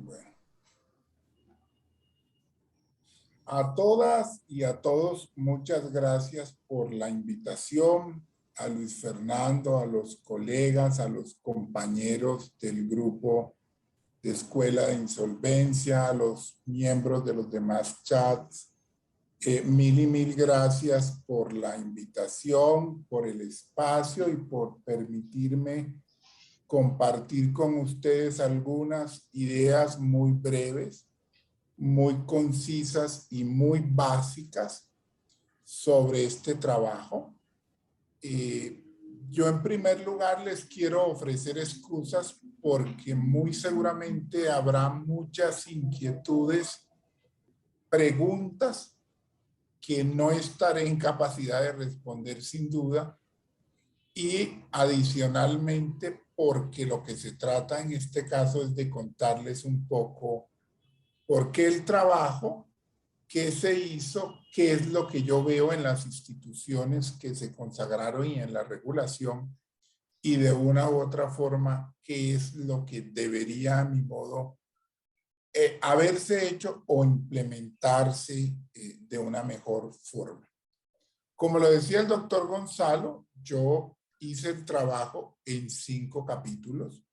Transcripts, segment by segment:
Bueno, a todas y a todos, muchas gracias por la invitación. A Luis Fernando, a los colegas, a los compañeros del grupo de Escuela de Insolvencia, a los miembros de los demás chats. Mil y mil gracias por la invitación, por el espacio y por permitirme compartir con ustedes algunas ideas muy breves, muy concisas y muy básicas sobre este trabajo. Yo en primer lugar les quiero ofrecer excusas porque muy seguramente habrá muchas inquietudes, preguntas que no estaré en capacidad de responder sin duda, y adicionalmente porque lo que se trata en este caso es de contarles un poco por qué el trabajo, qué se hizo, qué es lo que yo veo en las instituciones que se consagraron y en la regulación, y de una u otra forma, qué es lo que debería, a mi modo, haberse hecho o implementarse de una mejor forma. Como lo decía el doctor Gonzalo, yo hice el trabajo en 5 capítulos.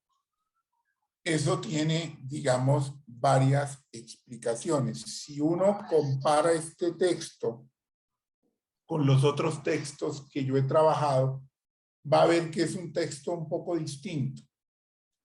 Eso tiene, digamos, varias explicaciones. Si uno compara este texto con los otros textos que yo he trabajado, va a ver que es un texto un poco distinto.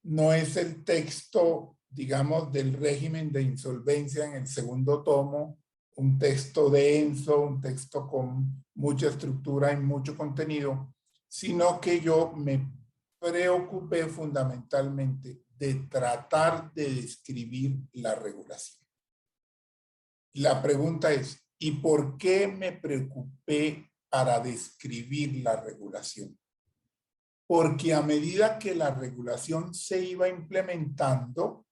No es el texto, digamos, del régimen de insolvencia en el segundo tomo, un texto denso, un texto con mucha estructura y mucho contenido, sino que yo me preocupé fundamentalmente de tratar de describir la regulación. La pregunta es, ¿y por qué me preocupé para describir la regulación? Porque a medida que la regulación se iba implementando,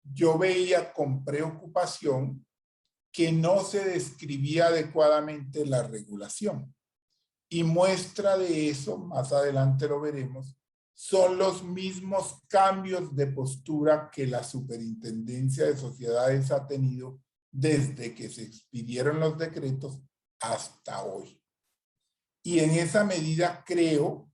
yo veía con preocupación que no se describía adecuadamente la regulación. Y muestra de eso, más adelante lo veremos, son los mismos cambios de postura que la Superintendencia de Sociedades ha tenido desde que se expidieron los decretos hasta hoy. Y en esa medida creo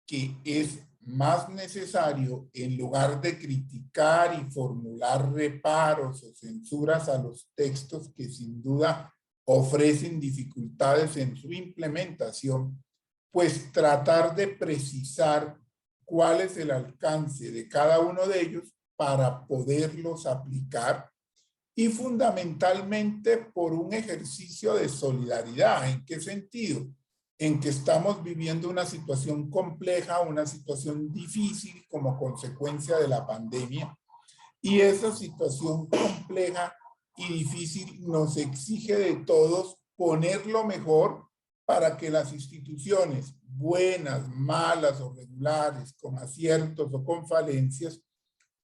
que es más necesario, en lugar de criticar y formular reparos o censuras a los textos que sin duda ofrecen dificultades en su implementación, pues tratar de precisar cuál es el alcance de cada uno de ellos para poderlos aplicar, y fundamentalmente por un ejercicio de solidaridad. ¿En qué sentido? En que estamos viviendo una situación compleja, una situación difícil como consecuencia de la pandemia, y esa situación compleja y difícil nos exige de todos poner lo mejor para que las instituciones, buenas, malas o regulares, con aciertos o con falencias,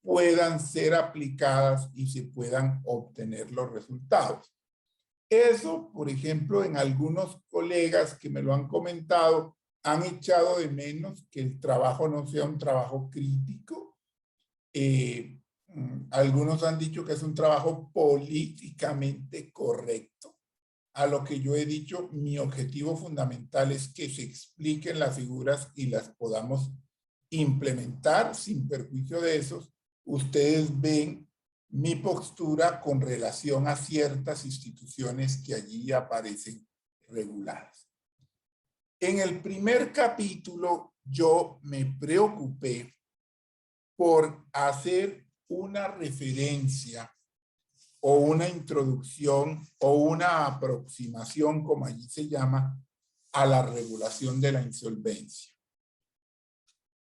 puedan ser aplicadas y se puedan obtener los resultados. Eso, por ejemplo, en algunos colegas que me lo han comentado, han echado de menos que el trabajo no sea un trabajo crítico. Algunos han dicho que es un trabajo políticamente correcto. A lo que yo he dicho, mi objetivo fundamental es que se expliquen las figuras y las podamos implementar sin perjuicio de esos. Ustedes ven mi postura con relación a ciertas instituciones que allí aparecen reguladas. En el primer capítulo yo me preocupé por hacer una referencia o una introducción o una aproximación, como allí se llama, a la regulación de la insolvencia.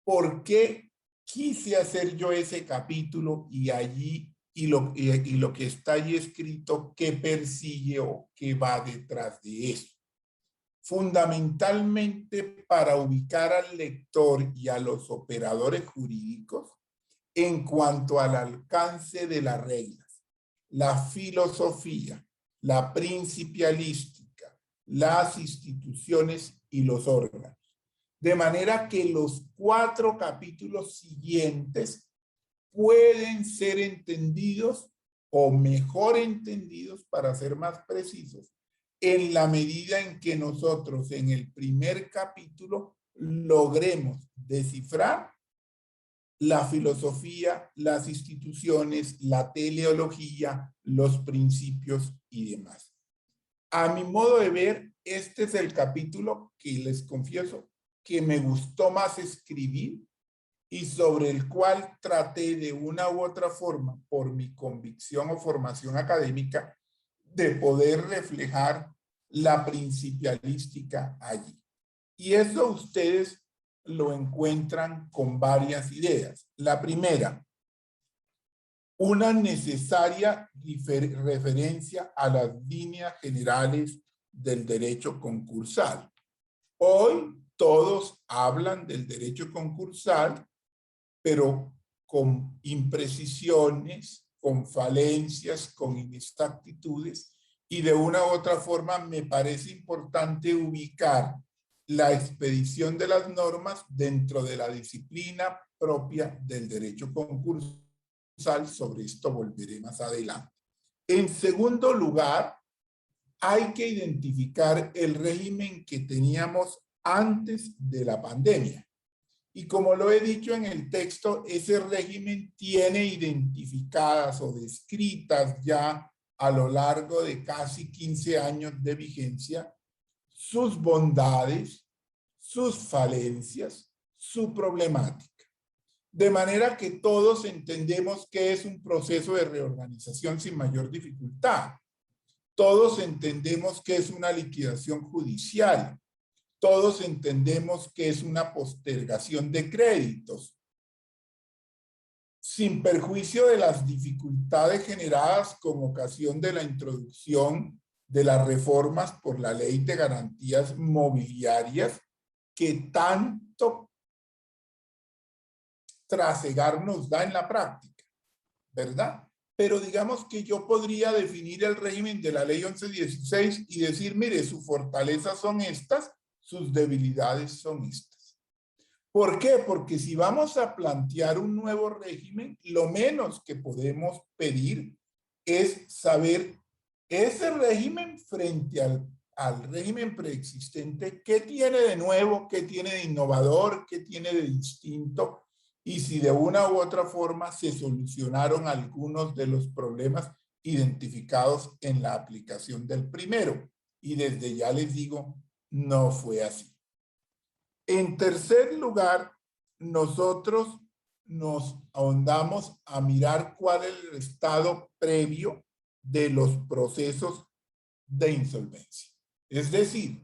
¿Por qué quise hacer yo ese capítulo y allí y lo que está allí escrito, qué persigue o qué va detrás de eso? Fundamentalmente para ubicar al lector y a los operadores jurídicos en cuanto al alcance de las reglas, la filosofía, la principialística, las instituciones y los órganos. De manera que los 4 capítulos siguientes pueden ser entendidos o mejor entendidos, para ser más precisos, en la medida en que nosotros en el primer capítulo logremos descifrar la filosofía, las instituciones, la teleología, los principios y demás. A mi modo de ver, este es el capítulo que les confieso que me gustó más escribir y sobre el cual traté de una u otra forma, por mi convicción o formación académica, de poder reflejar la principialística allí. Y eso ustedes lo encuentran con varias ideas. La primera, una necesaria referencia a las líneas generales del derecho concursal. Hoy todos hablan del derecho concursal, pero con imprecisiones, con falencias, con inexactitudes, y de una u otra forma me parece importante ubicar la expedición de las normas dentro de la disciplina propia del derecho concursal. Sobre esto volveré más adelante. En segundo lugar, hay que identificar el régimen que teníamos antes de la pandemia. Y como lo he dicho en el texto, ese régimen tiene identificadas o descritas ya a lo largo de casi 15 años de vigencia sus bondades, sus falencias, su problemática. De manera que todos entendemos que es un proceso de reorganización sin mayor dificultad. Todos entendemos que es una liquidación judicial. Todos entendemos que es una postergación de créditos, sin perjuicio de las dificultades generadas con ocasión de la introducción de las reformas por la Ley de Garantías Mobiliarias, que tanto trasegar nos da en la práctica, ¿verdad? Pero digamos que yo podría definir el régimen de la Ley 1116 y decir, mire, sus fortalezas son estas, sus debilidades son estas. ¿Por qué? Porque si vamos a plantear un nuevo régimen, lo menos que podemos pedir es saber ese régimen frente al régimen preexistente, qué tiene de nuevo, qué tiene de innovador, qué tiene de distinto, y si de una u otra forma se solucionaron algunos de los problemas identificados en la aplicación del primero. Y desde ya les digo, no fue así. En tercer lugar, nosotros nos ahondamos a mirar cuál es el estado previo de los procesos de insolvencia. Es decir,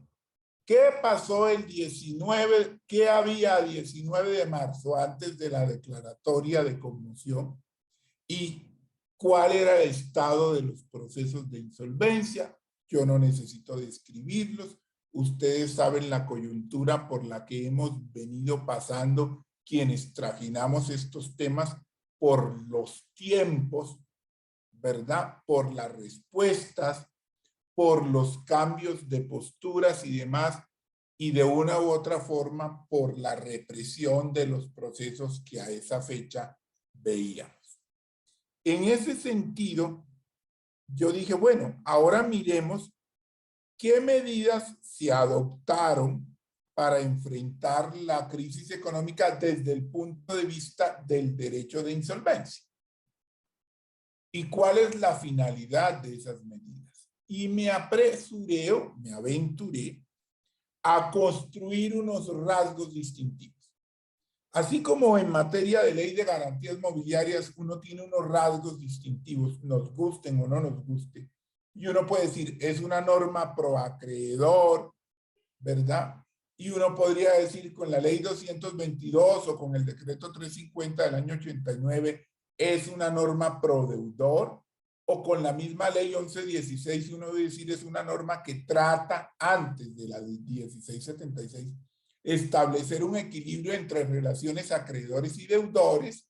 ¿qué pasó el 19? ¿Qué había el 19 de marzo antes de la declaratoria de conmoción? ¿Y cuál era el estado de los procesos de insolvencia? Yo no necesito describirlos. Ustedes saben la coyuntura por la que hemos venido pasando quienes trajinamos estos temas por los tiempos, ¿verdad? Por las respuestas, por los cambios de posturas y demás, y de una u otra forma por la represión de los procesos que a esa fecha veíamos. En ese sentido, yo dije, bueno, ahora miremos qué medidas se adoptaron para enfrentar la crisis económica desde el punto de vista del derecho de insolvencia. ¿Y cuál es la finalidad de esas medidas? Y me apresuré, o me aventuré a construir unos rasgos distintivos. Así como en materia de ley de garantías mobiliarias uno tiene unos rasgos distintivos, nos gusten o no nos guste, y uno puede decir, es una norma pro acreedor, ¿verdad? Y uno podría decir con la ley 222 o con el decreto 350 del año 89, es una norma pro deudor, o con la misma ley 1116, uno debe decir es una norma que trata antes de la 1676 establecer un equilibrio entre relaciones acreedores y deudores.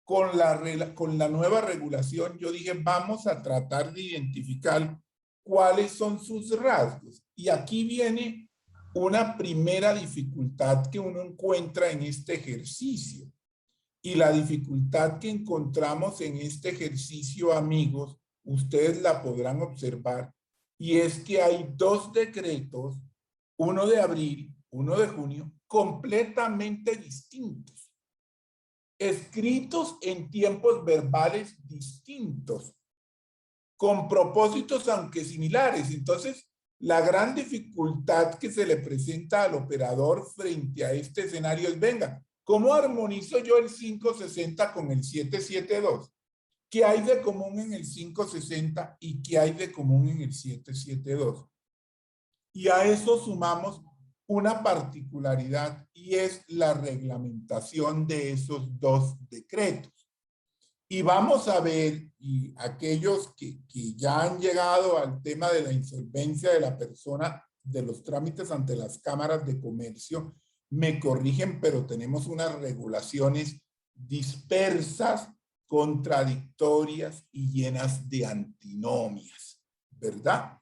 Con la nueva regulación yo dije vamos a tratar de identificar cuáles son sus rasgos, y aquí viene una primera dificultad que uno encuentra en este ejercicio, Y la dificultad que encontramos en este ejercicio, amigos, ustedes la podrán observar, y es que hay dos decretos, uno de abril, uno de junio, completamente distintos, escritos en tiempos verbales distintos, con propósitos aunque similares. Entonces, la gran dificultad que se le presenta al operador frente a este escenario es, venga, ¿cómo armonizo yo el 560 con el 772? ¿Qué hay de común en el 560 y qué hay de común en el 772? Y a eso sumamos una particularidad, y es la reglamentación de esos dos decretos. Y vamos a ver, y aquellos que ya han llegado al tema de la insolvencia de la persona, de los trámites ante las cámaras de comercio, me corrigen, pero tenemos unas regulaciones dispersas, contradictorias y llenas de antinomias, ¿verdad?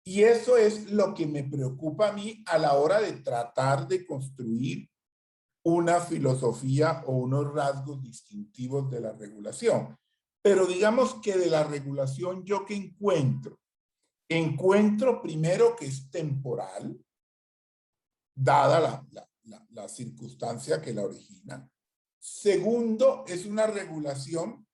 Y eso es lo que me preocupa a mí a la hora de tratar de construir una filosofía o unos rasgos distintivos de la regulación. Pero digamos que de la regulación, ¿yo qué encuentro? Encuentro primero que es temporal, dada la circunstancia que la origina. Segundo, es una regulación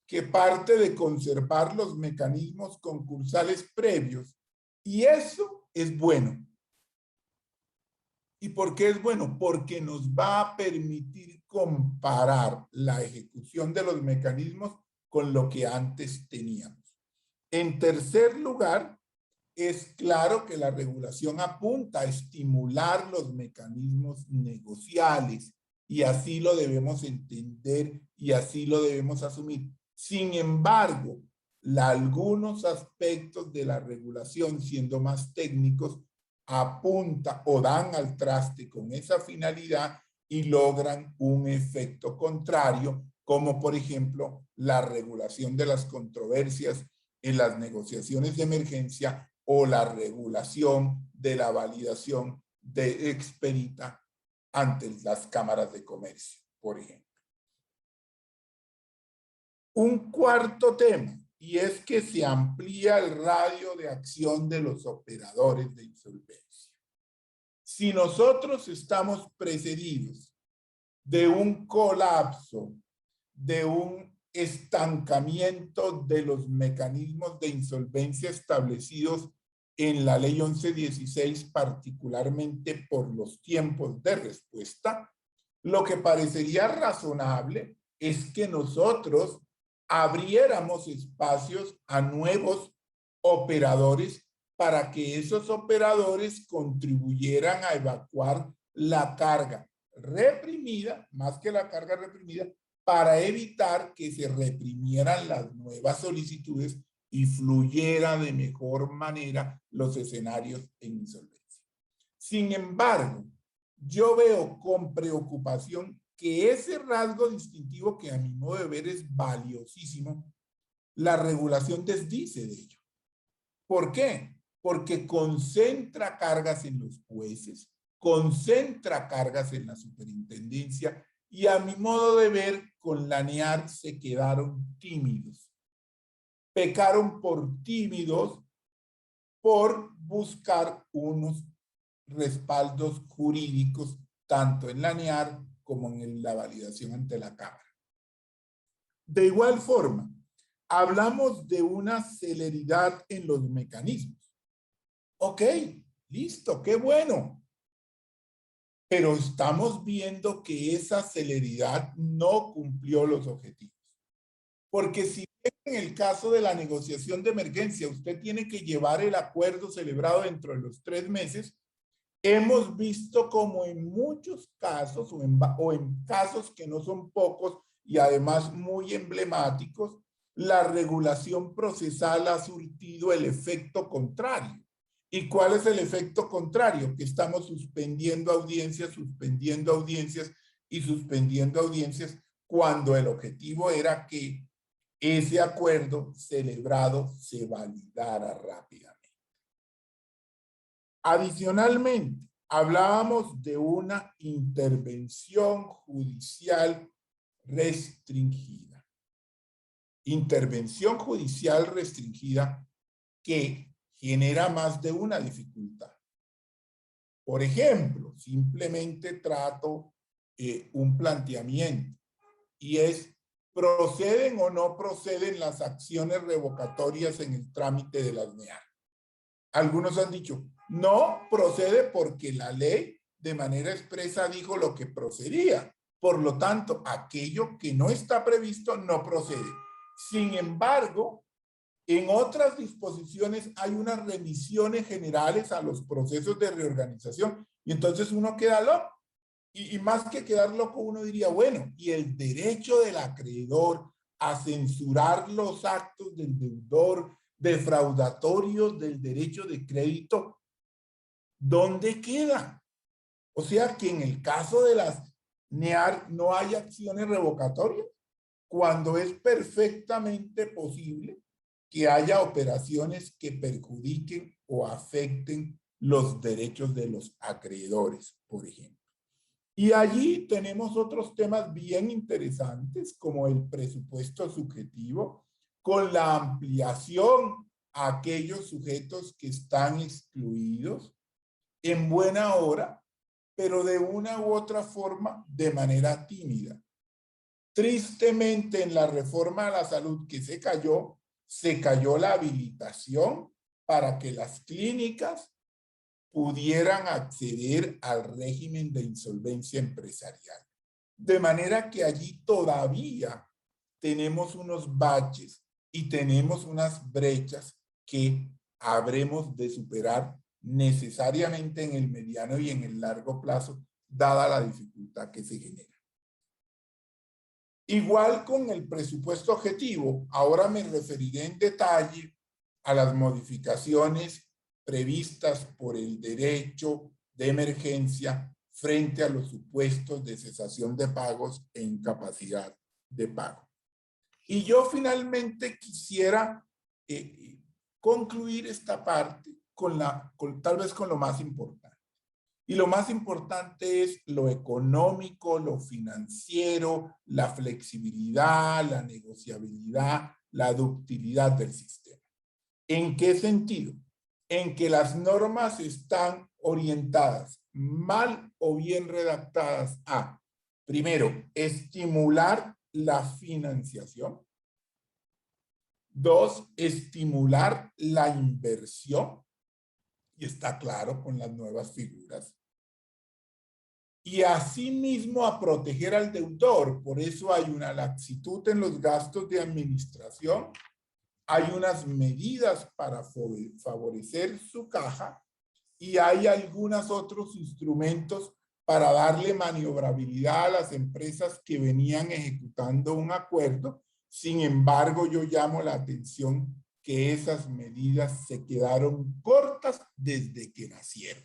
que parte de conservar los mecanismos concursales previos. Y eso es bueno. ¿Y por qué es bueno? Porque nos va a permitir comparar la ejecución de los mecanismos con lo que antes teníamos. En tercer lugar, es claro que la regulación apunta a estimular los mecanismos negociales, y así lo debemos entender y así lo debemos asumir. Sin embargo, algunos aspectos de la regulación, siendo más técnicos, apunta o dan al traste con esa finalidad y logran un efecto contrario, como por ejemplo la regulación de las controversias en las negociaciones de emergencia o la regulación de la validación de expedita ante las cámaras de comercio, por ejemplo. Un cuarto tema, y es que se amplía el radio de acción de los operadores de insolvencia. Si nosotros estamos precedidos de un colapso, de un estancamiento de los mecanismos de insolvencia establecidos en la ley 1116, particularmente por los tiempos de respuesta, lo que parecería razonable es que nosotros abriéramos espacios a nuevos operadores para que esos operadores contribuyeran a evacuar la carga reprimida, más que la carga reprimida, para evitar que se reprimieran las nuevas solicitudes y fluyera de mejor manera los escenarios en insolvencia. Sin embargo, yo veo con preocupación que ese rasgo distintivo, que a mi modo de ver es valiosísimo, la regulación desdice de ello. ¿Por qué? Porque concentra cargas en los jueces, concentra cargas en la superintendencia, y a mi modo de ver, con la NEAR se quedaron tímidos. Pecaron por tímidos por buscar unos respaldos jurídicos, tanto en la NEAR como en la validación ante la Cámara. De igual forma, hablamos de una celeridad en los mecanismos. Ok, listo, qué bueno. Pero estamos viendo que esa celeridad no cumplió los objetivos. Porque si en el caso de la negociación de emergencia usted tiene que llevar el acuerdo celebrado dentro de los 3 meses, hemos visto como en muchos casos o en casos que no son pocos y además muy emblemáticos, la regulación procesal ha surtido el efecto contrario. ¿Y cuál es el efecto contrario? Que estamos suspendiendo audiencias y suspendiendo audiencias, cuando el objetivo era que ese acuerdo celebrado se validara rápidamente. Adicionalmente, hablábamos de una intervención judicial restringida. Intervención judicial restringida que genera más de una dificultad. Por ejemplo, simplemente trato un planteamiento y es: ¿proceden o no proceden las acciones revocatorias en el trámite de las NEAR? Algunos han dicho, no procede porque la ley de manera expresa dijo lo que procedía. Por lo tanto, aquello que no está previsto no procede. Sin embargo, en otras disposiciones hay unas remisiones generales a los procesos de reorganización y entonces uno queda loco. Y más que quedar loco, uno diría, bueno, y el derecho del acreedor a censurar los actos del deudor defraudatorios del derecho de crédito, ¿dónde queda? O sea que en el caso de las NEAR no hay acciones revocatorias, cuando es perfectamente posible que haya operaciones que perjudiquen o afecten los derechos de los acreedores, por ejemplo. Y allí tenemos otros temas bien interesantes, como el presupuesto subjetivo, con la ampliación a aquellos sujetos que están excluidos en buena hora, pero de una u otra forma de manera tímida. Tristemente, en la reforma a la salud que se cayó la habilitación para que las clínicas pudieran acceder al régimen de insolvencia empresarial. De manera que allí todavía tenemos unos baches y tenemos unas brechas que habremos de superar necesariamente en el mediano y en el largo plazo, dada la dificultad que se genera. Igual con el presupuesto objetivo, ahora me referiré en detalle a las modificaciones previstas por el derecho de emergencia frente a los supuestos de cesación de pagos e incapacidad de pago. Y yo finalmente quisiera concluir esta parte tal vez con lo más importante. Y lo más importante es lo económico, lo financiero, la flexibilidad, la negociabilidad, la ductilidad del sistema. ¿En qué sentido? En que las normas están orientadas, mal o bien redactadas, a, primero, estimular la financiación. Dos, estimular la inversión. Y está claro con las nuevas figuras. Y asimismo a proteger al deudor. Por eso hay una laxitud en los gastos de administración. Hay unas medidas para favorecer su caja y hay algunos otros instrumentos para darle maniobrabilidad a las empresas que venían ejecutando un acuerdo. Sin embargo, yo llamo la atención que esas medidas se quedaron cortas desde que nacieron.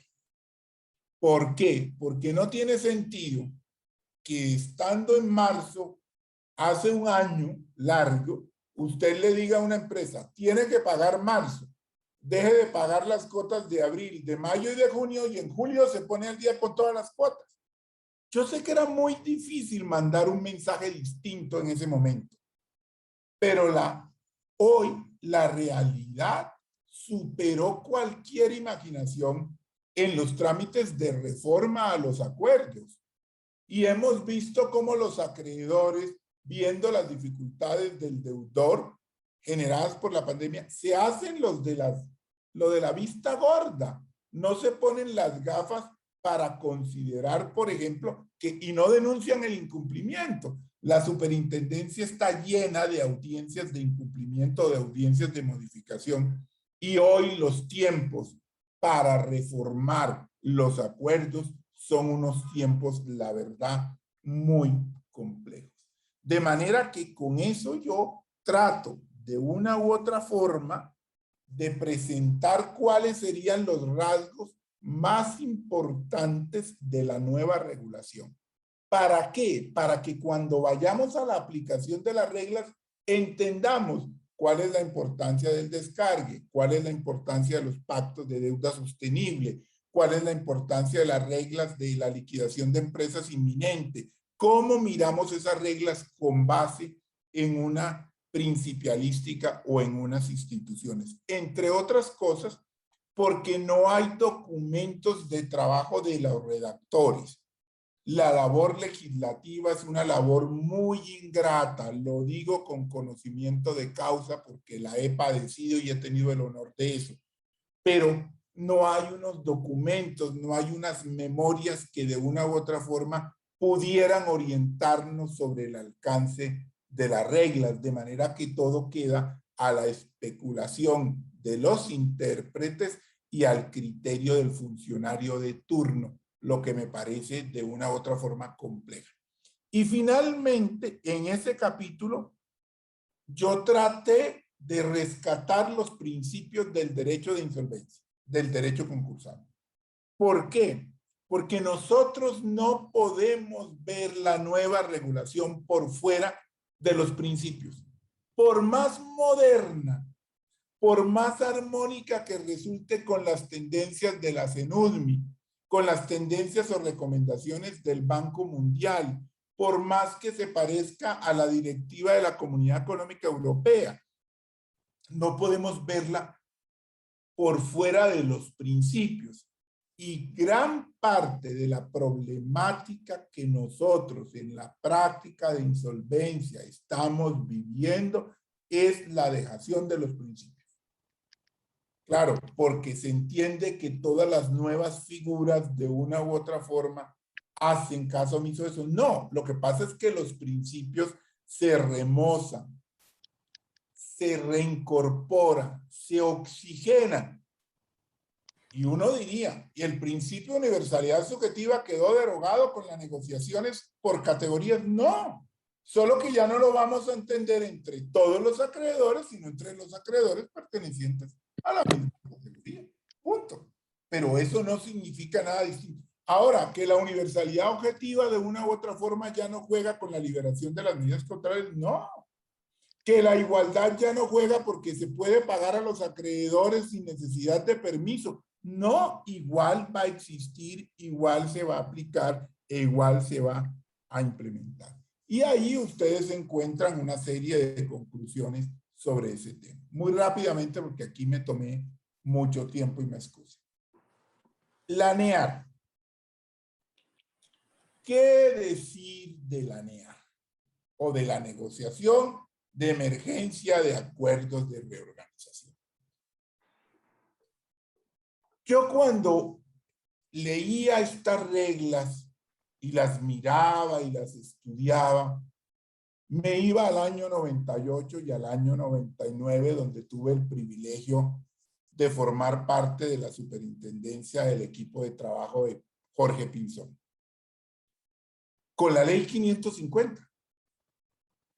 ¿Por qué? Porque no tiene sentido que estando en marzo, hace un año largo, usted le diga a una empresa, tiene que pagar marzo, deje de pagar las cuotas de abril, de mayo y de junio, y en julio se pone al día con todas las cuotas. Yo sé que era muy difícil mandar un mensaje distinto en ese momento, pero hoy la realidad superó cualquier imaginación en los trámites de reforma a los acuerdos. Y hemos visto cómo los acreedores, viendo las dificultades del deudor generadas por la pandemia, se hacen lo de la vista gorda. No se ponen las gafas para considerar, por ejemplo, y no denuncian el incumplimiento. La superintendencia está llena de audiencias de incumplimiento, de audiencias de modificación. Y hoy los tiempos para reformar los acuerdos son unos tiempos, la verdad, muy complejos. De manera que con eso yo trato de una u otra forma de presentar cuáles serían los rasgos más importantes de la nueva regulación. ¿Para qué? Para que cuando vayamos a la aplicación de las reglas entendamos cuál es la importancia del descargue, cuál es la importancia de los pactos de deuda sostenible, cuál es la importancia de las reglas de la liquidación de empresas inminente, cómo miramos esas reglas con base en una principialística o en unas instituciones, entre otras cosas, porque no hay documentos de trabajo de los redactores. La labor legislativa es una labor muy ingrata, lo digo con conocimiento de causa porque la he padecido y he tenido el honor de eso, pero no hay unos documentos, no hay unas memorias que de una u otra forma pudieran orientarnos sobre el alcance de las reglas, de manera que todo queda a la especulación de los intérpretes y al criterio del funcionario de turno, lo que me parece de una u otra forma compleja. Y finalmente, en ese capítulo, yo traté de rescatar los principios del derecho de insolvencia, del derecho concursal. ¿Por qué? Porque nosotros no podemos ver la nueva regulación por fuera de los principios. Por más moderna, por más armónica que resulte con las tendencias de la CENUDMI, con las tendencias o recomendaciones del Banco Mundial, por más que se parezca a la directiva de la Comunidad Económica Europea, no podemos verla por fuera de los principios. Y gran parte de la problemática que nosotros en la práctica de insolvencia estamos viviendo es la dejación de los principios. Claro, porque se entiende que todas las nuevas figuras de una u otra forma hacen caso omiso de eso. No, lo que pasa es que los principios se remozan, se reincorporan, se oxigenan. Y uno diría, y el principio de universalidad subjetiva quedó derogado con las negociaciones por categorías. No, solo que ya no lo vamos a entender entre todos los acreedores, sino entre los acreedores pertenecientes a la misma categoría. Punto. Pero eso no significa nada distinto. Ahora, que la universalidad objetiva de una u otra forma ya no juega con la liberación de las medidas contrarias, no. Que la igualdad ya no juega porque se puede pagar a los acreedores sin necesidad de permiso. No, igual va a existir, igual se va a aplicar e igual se va a implementar. Y ahí ustedes encuentran una serie de conclusiones sobre ese tema. Muy rápidamente porque aquí me tomé mucho tiempo y me excuso. La NEAR. ¿Qué decir de la NEAR? O de la negociación de emergencia de acuerdos de reorganización. Yo cuando leía estas reglas y las miraba y las estudiaba, me iba al año 98 y al año 99, donde tuve el privilegio de formar parte de la superintendencia del equipo de trabajo de Jorge Pinzón, con la ley 550.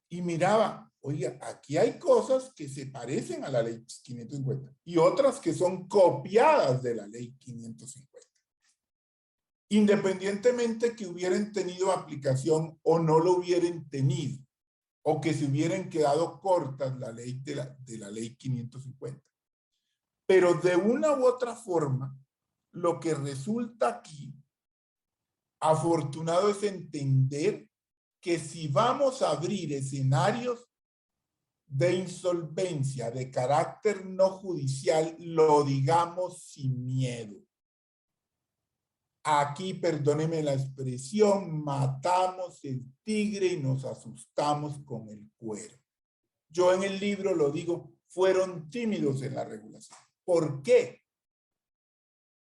Y miraba, oiga, aquí hay cosas que se parecen a la ley 550 y otras que son copiadas de la ley 550. Independientemente que hubieran tenido aplicación o no lo hubieran tenido, o que se hubieran quedado cortas la ley de la ley 550. Pero de una u otra forma, lo que resulta aquí, afortunado, es entender que si vamos a abrir escenarios de insolvencia de carácter no judicial, lo digamos sin miedo. Aquí, perdóneme la expresión, matamos el tigre y nos asustamos con el cuero. Yo en el libro lo digo, fueron tímidos en la regulación. ¿Por qué?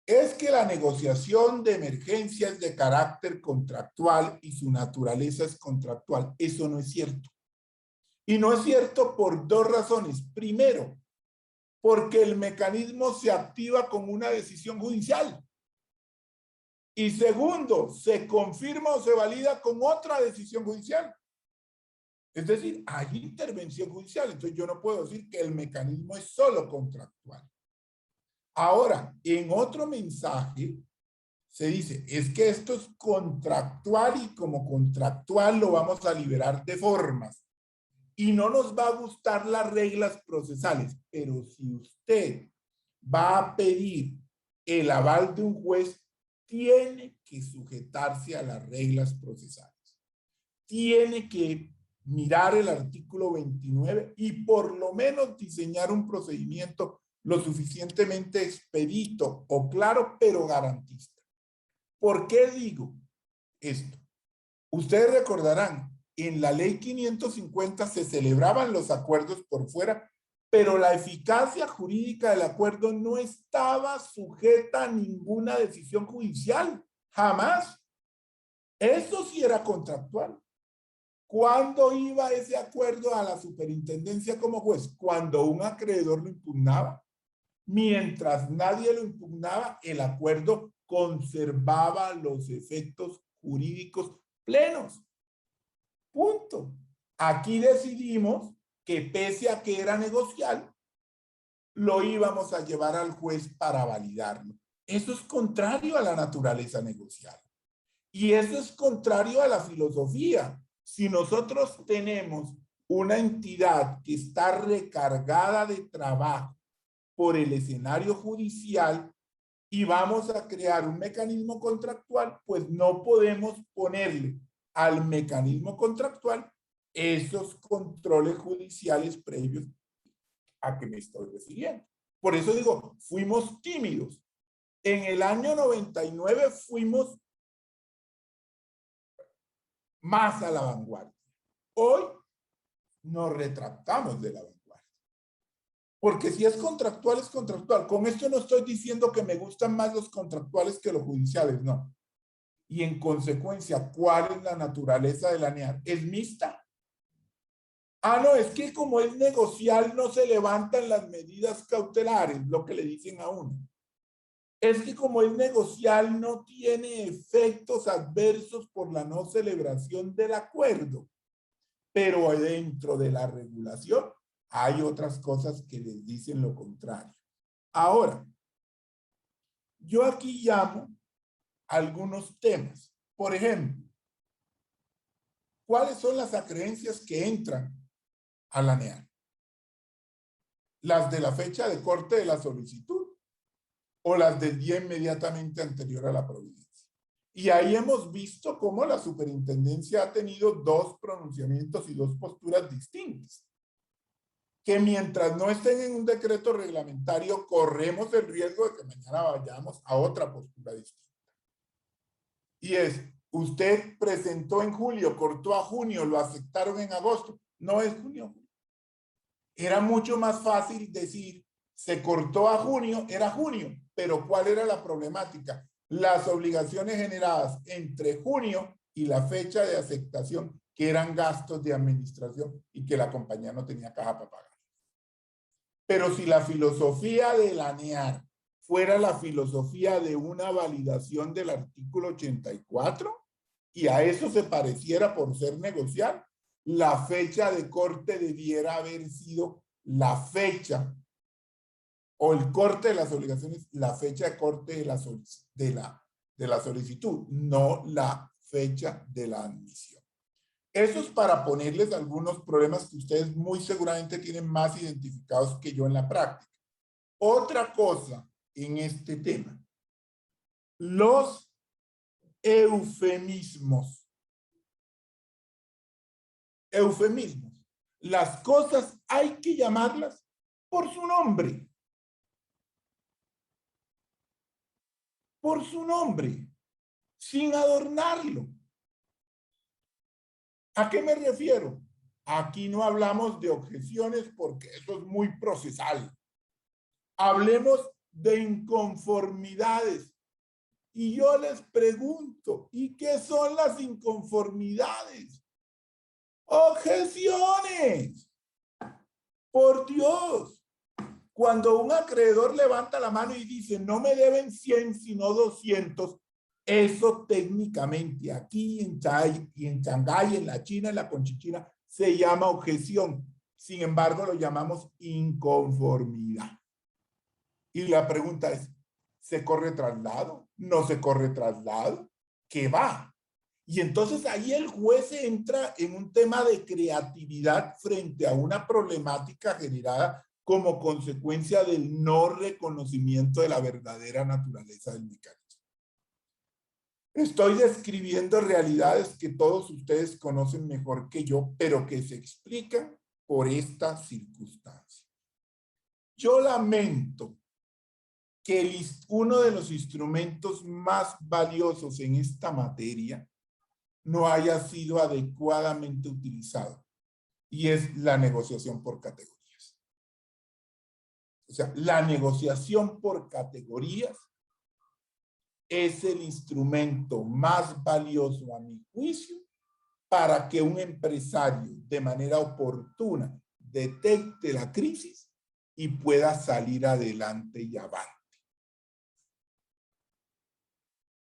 Es que la negociación de emergencia es de carácter contractual y su naturaleza es contractual. Eso no es cierto. Y no es cierto por dos razones. Primero, porque el mecanismo se activa con una decisión judicial. Y segundo, se confirma o se valida con otra decisión judicial. Es decir, hay intervención judicial. Entonces yo no puedo decir que el mecanismo es solo contractual. Ahora, en otro mensaje se dice, es que esto es contractual y como contractual lo vamos a liberar de formas. Y no nos va a gustar las reglas procesales, pero si usted va a pedir el aval de un juez tiene que sujetarse a las reglas procesales. Tiene que mirar el artículo 29 y por lo menos diseñar un procedimiento lo suficientemente expedito o claro, pero garantista. ¿Por qué digo esto? Ustedes recordarán, en la ley 550 se celebraban los acuerdos por fuera, pero la eficacia jurídica del acuerdo no estaba sujeta a ninguna decisión judicial, jamás. Eso sí era contractual. ¿Cuándo iba ese acuerdo a la superintendencia como juez? Cuando un acreedor lo impugnaba. Mientras nadie lo impugnaba, el acuerdo conservaba los efectos jurídicos plenos. Punto. Aquí decidimos que pese a que era negocial, lo íbamos a llevar al juez para validarlo. Eso es contrario a la naturaleza negocial. Y eso es contrario a la filosofía. Si nosotros tenemos una entidad que está recargada de trabajo por el escenario judicial y vamos a crear un mecanismo contractual, pues no podemos ponerle al mecanismo contractual esos controles judiciales previos a que me estoy refiriendo. Por eso digo, fuimos tímidos. En el año 99 fuimos más a la vanguardia. Hoy nos retractamos de la vanguardia. Porque si es contractual, es contractual. Con esto no estoy diciendo que me gustan más los contractuales que los judiciales, no. Y en consecuencia, ¿cuál es la naturaleza de la NEAR? ¿Es mixta? Ah, no, es que como es negocial no se levantan las medidas cautelares, lo que le dicen a uno. Es que como es negocial no tiene efectos adversos por la no celebración del acuerdo. Pero dentro de la regulación hay otras cosas que les dicen lo contrario. Ahora, yo aquí llamo algunos temas. Por ejemplo, ¿cuáles son las acreencias que entran a la NEAR? ¿Las de la fecha de corte de la solicitud o las del día inmediatamente anterior a la providencia? Y ahí hemos visto cómo la superintendencia ha tenido dos pronunciamientos y dos posturas distintas. Que mientras no estén en un decreto reglamentario, corremos el riesgo de que mañana vayamos a otra postura distinta. Y es, usted presentó en julio, cortó a junio, lo aceptaron en agosto. No es junio. Era mucho más fácil decir, se cortó a junio, era junio. Pero ¿cuál era la problemática? Las obligaciones generadas entre junio y la fecha de aceptación, que eran gastos de administración y que la compañía no tenía caja para pagar. Pero si la filosofía de la NEAR fuera la filosofía de una validación del artículo 84 y a eso se pareciera por ser negocial, la fecha de corte debiera haber sido la fecha o el corte de las obligaciones, la fecha de corte de la solicitud, no la fecha de la admisión. Eso es para ponerles algunos problemas que ustedes muy seguramente tienen más identificados que yo en la práctica. Otra cosa en este tema, los eufemismos. Eufemismos. Las cosas hay que llamarlas por su nombre. Por su nombre, sin adornarlo. ¿A qué me refiero? Aquí no hablamos de objeciones porque eso es muy procesal. Hablemos de inconformidades. Y yo les pregunto, ¿y qué son las inconformidades? Objeciones. Por Dios. Cuando un acreedor levanta la mano y dice, no me deben 100 sino 200, eso técnicamente aquí en Shanghái, en la China, en la Conchichina, se llama objeción. Sin embargo, lo llamamos inconformidad. Y la pregunta es, ¿se corre traslado? ¿No se corre traslado? ¿Qué va? Y entonces ahí el juez entra en un tema de creatividad frente a una problemática generada como consecuencia del no reconocimiento de la verdadera naturaleza del mecanismo. Estoy describiendo realidades que todos ustedes conocen mejor que yo, pero que se explican por esta circunstancia. Yo lamento que uno de los instrumentos más valiosos en esta materia no haya sido adecuadamente utilizado, y es la negociación por categorías. O sea, la negociación por categorías es el instrumento más valioso, a mi juicio, para que un empresario de manera oportuna detecte la crisis y pueda salir adelante y avante.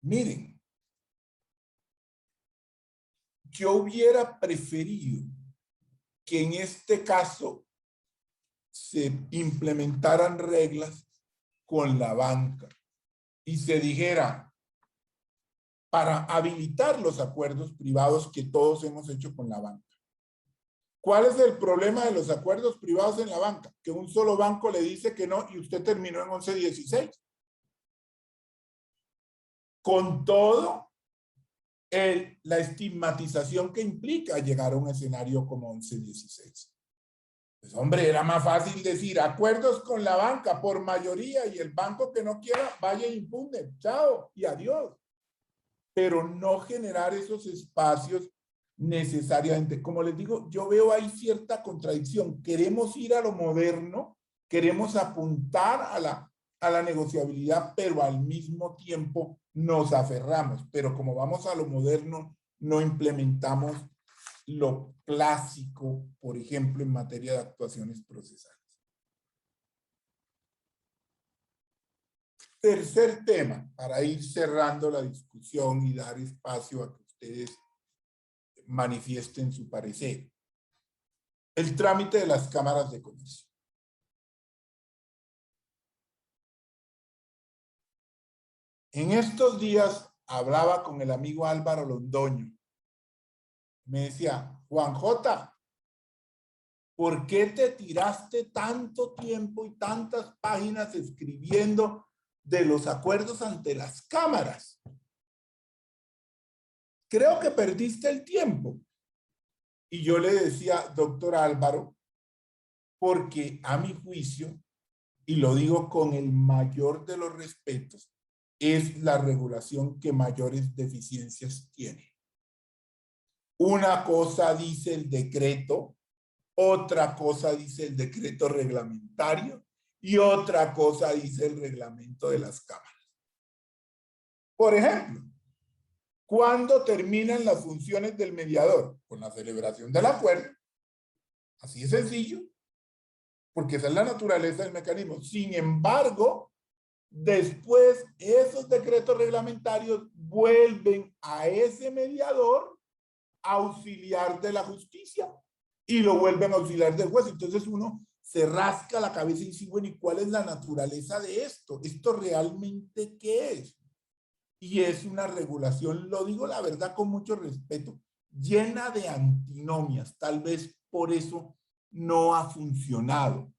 Miren, yo hubiera preferido que en este caso se implementaran reglas con la banca y se dijera, para habilitar los acuerdos privados que todos hemos hecho con la banca. ¿Cuál es el problema de los acuerdos privados en la banca? Que un solo banco le dice que no y usted terminó en 11.16. Con todo la estigmatización que implica llegar a un escenario como 11.16. Pues hombre, era más fácil decir acuerdos con la banca por mayoría y el banco que no quiera vaya y impugne. Chao y adiós. Pero no generar esos espacios necesariamente. Como les digo, yo veo ahí cierta contradicción. Queremos ir a lo moderno, queremos apuntar a la negociabilidad, pero al mismo tiempo nos aferramos. Pero como vamos a lo moderno, no implementamos lo clásico, por ejemplo, en materia de actuaciones procesales. Tercer tema, para ir cerrando la discusión y dar espacio a que ustedes manifiesten su parecer. El trámite de las cámaras de comercio. En estos días hablaba con el amigo Álvaro Londoño. Me decía, Juan J., ¿por qué te tiraste tanto tiempo y tantas páginas escribiendo de los acuerdos ante las cámaras? Creo que perdiste el tiempo. Y yo le decía, doctor Álvaro, porque a mi juicio, y lo digo con el mayor de los respetos, es la regulación que mayores deficiencias tiene. Una cosa dice el decreto, otra cosa dice el decreto reglamentario y otra cosa dice el reglamento de las cámaras. Por ejemplo, ¿cuándo terminan las funciones del mediador? Con la celebración del acuerdo. Así de sencillo, porque esa es la naturaleza del mecanismo. Sin embargo, después esos decretos reglamentarios vuelven a ese mediador auxiliar de la justicia y lo vuelven auxiliar del juez. Entonces uno se rasca la cabeza y dice, bueno, ¿y cuál es la naturaleza de esto? ¿Esto realmente qué es? Y es una regulación, lo digo la verdad con mucho respeto, llena de antinomias. Tal vez por eso no ha funcionado.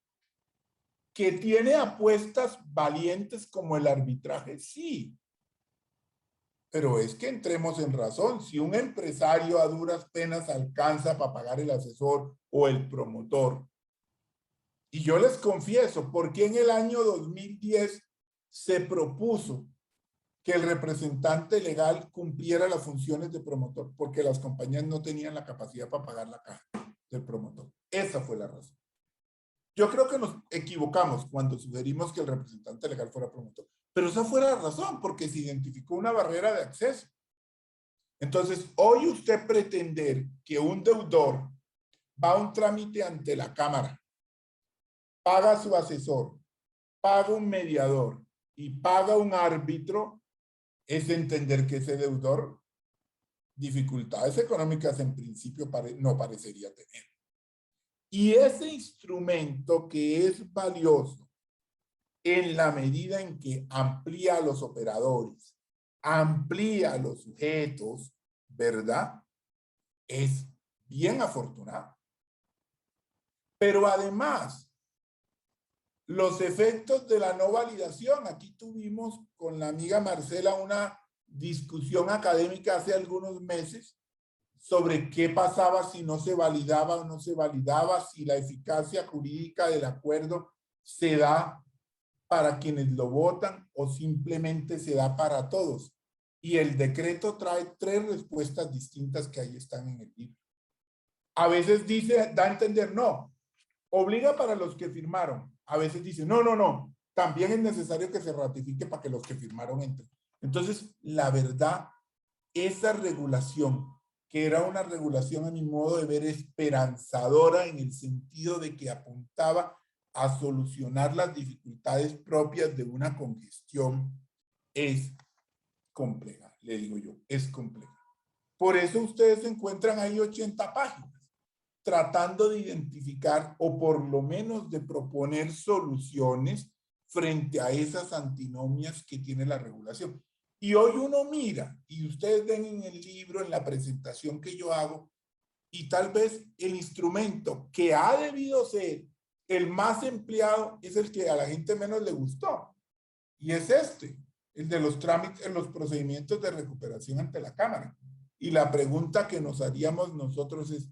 ¿Que tiene apuestas valientes como el arbitraje? Sí. Pero es que entremos en razón. Si un empresario a duras penas alcanza para pagar el asesor o el promotor, y yo les confieso, ¿por qué en el año 2010 se propuso que el representante legal cumpliera las funciones de promotor? Porque las compañías no tenían la capacidad para pagar la caja del promotor. Esa fue la razón. Yo creo que nos equivocamos cuando sugerimos que el representante legal fuera promotor. Pero esa fue la razón, porque se identificó una barrera de acceso. Entonces, hoy usted pretender que un deudor va a un trámite ante la Cámara, paga a su asesor, paga un mediador y paga un árbitro, es entender que ese deudor dificultades económicas en principio no parecería tener. Y ese instrumento que es valioso en la medida en que amplía a los operadores, amplía a los sujetos, ¿verdad? Es bien afortunado. Pero además, Los efectos de la no validación. Aquí tuvimos con la amiga Marcela una discusión académica hace algunos meses sobre qué pasaba si no se validaba o no se validaba, si la eficacia jurídica del acuerdo se da para quienes lo votan o simplemente se da para todos. Y el decreto trae 3 respuestas distintas que ahí están en el libro. A veces dice, da a entender, no, obliga para los que firmaron. A veces dice, no, no, no, también es necesario que se ratifique para que los que firmaron entren. Entonces, la verdad, esa regulación, que era una regulación a mi modo de ver esperanzadora en el sentido de que apuntaba a solucionar las dificultades propias de una congestión, es compleja, le digo yo, es compleja. Por eso ustedes encuentran ahí 80 páginas tratando de identificar o por lo menos de proponer soluciones frente a esas antinomias que tiene la regulación. Y hoy uno mira, y ustedes ven en el libro, en la presentación que yo hago, y tal vez el instrumento que ha debido ser el más empleado es el que a la gente menos le gustó. Y es este, el de los trámites, en los procedimientos de recuperación ante la Cámara. Y la pregunta que nos haríamos nosotros es,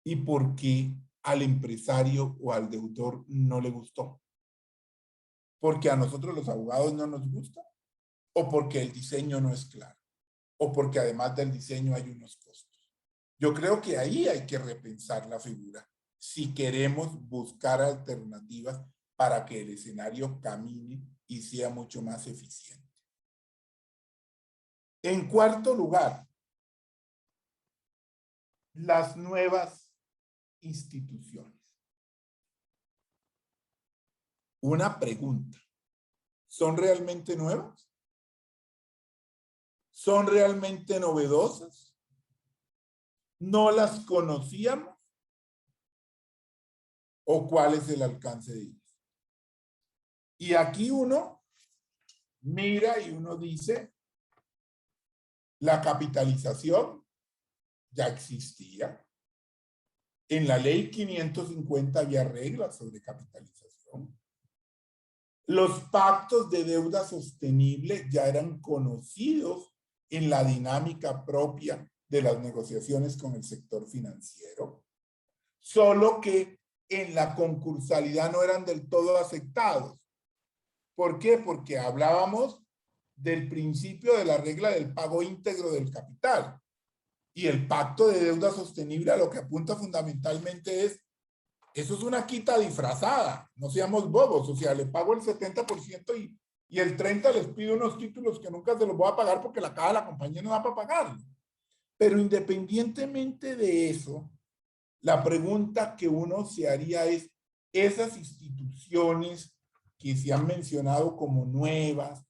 ¿y por qué al empresario o al deudor no le gustó? ¿Porque a nosotros los abogados no nos gusta? ¿O porque el diseño no es claro? ¿O porque además del diseño hay unos costos? Yo creo que ahí hay que repensar la figura si queremos buscar alternativas para que el escenario camine y sea mucho más eficiente. En cuarto lugar, las nuevas instituciones. Una pregunta. ¿Son realmente nuevas? ¿Son realmente novedosas? ¿No las conocíamos? ¿O cuál es el alcance de ellas? Y aquí uno mira y uno dice, la capitalización ya existía. En la ley 550 había reglas sobre capitalización. Los pactos de deuda sostenible ya eran conocidos en la dinámica propia de las negociaciones con el sector financiero, solo que en la concursalidad no eran del todo aceptados. ¿Por qué? Porque hablábamos del principio de la regla del pago íntegro del capital. Y el pacto de deuda sostenible a lo que apunta fundamentalmente es, eso es una quita disfrazada, no seamos bobos, o sea, le pago el 70% y el 30% les pido unos títulos que nunca se los voy a pagar porque la caja de la compañía no da para pagarlo. Pero independientemente de eso, la pregunta que uno se haría es, esas instituciones que se han mencionado como nuevas,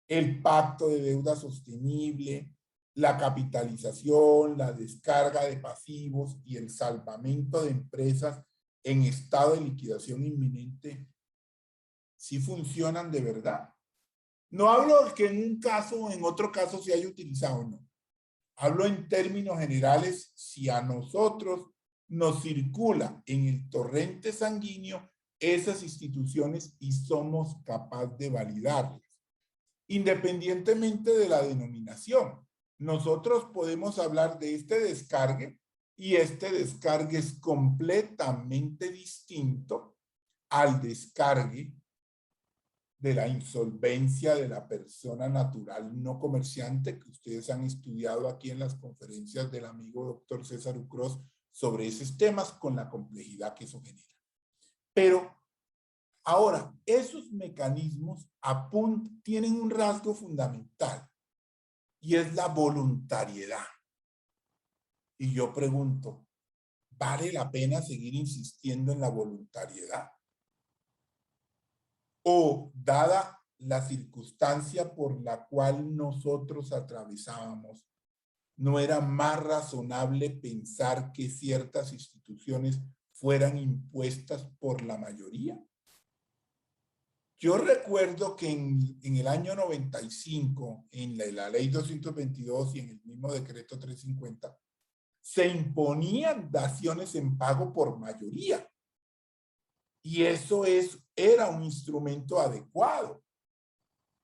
el pacto de deuda sostenible, la capitalización, la descarga de pasivos y el salvamento de empresas en estado de liquidación inminente, ¿sí funcionan de verdad? No hablo de que en un caso o en otro caso se haya utilizado, no. Hablo en términos generales, si a nosotros nos circula en el torrente sanguíneo esas instituciones y somos capaces de validarlas, independientemente de la denominación. Nosotros podemos hablar de este descargue y este descargue es completamente distinto al descargue de la insolvencia de la persona natural no comerciante que ustedes han estudiado aquí en las conferencias del amigo doctor César Ucros sobre esos temas con la complejidad que eso genera. Pero ahora, esos mecanismos tienen un rasgo fundamental y es la voluntariedad. Y yo pregunto, ¿vale la pena seguir insistiendo en la voluntariedad? O, dada la circunstancia por la cual nosotros atravesábamos, ¿no era más razonable pensar que ciertas instituciones fueran impuestas por la mayoría? Yo recuerdo que en el año 95, en la ley 222 y en el mismo decreto 350, se imponían daciones en pago por mayoría. Y eso era un instrumento adecuado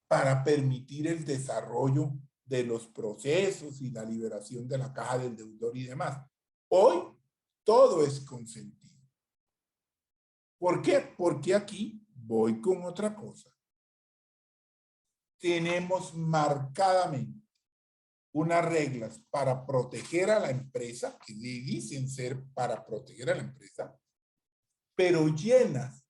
para permitir el desarrollo de los procesos y la liberación de la caja del deudor y demás. Hoy todo es consentido. ¿Por qué? Porque aquí voy con otra cosa. Tenemos marcadamente unas reglas para proteger a la empresa, que dicen ser para proteger a la empresa, pero llenas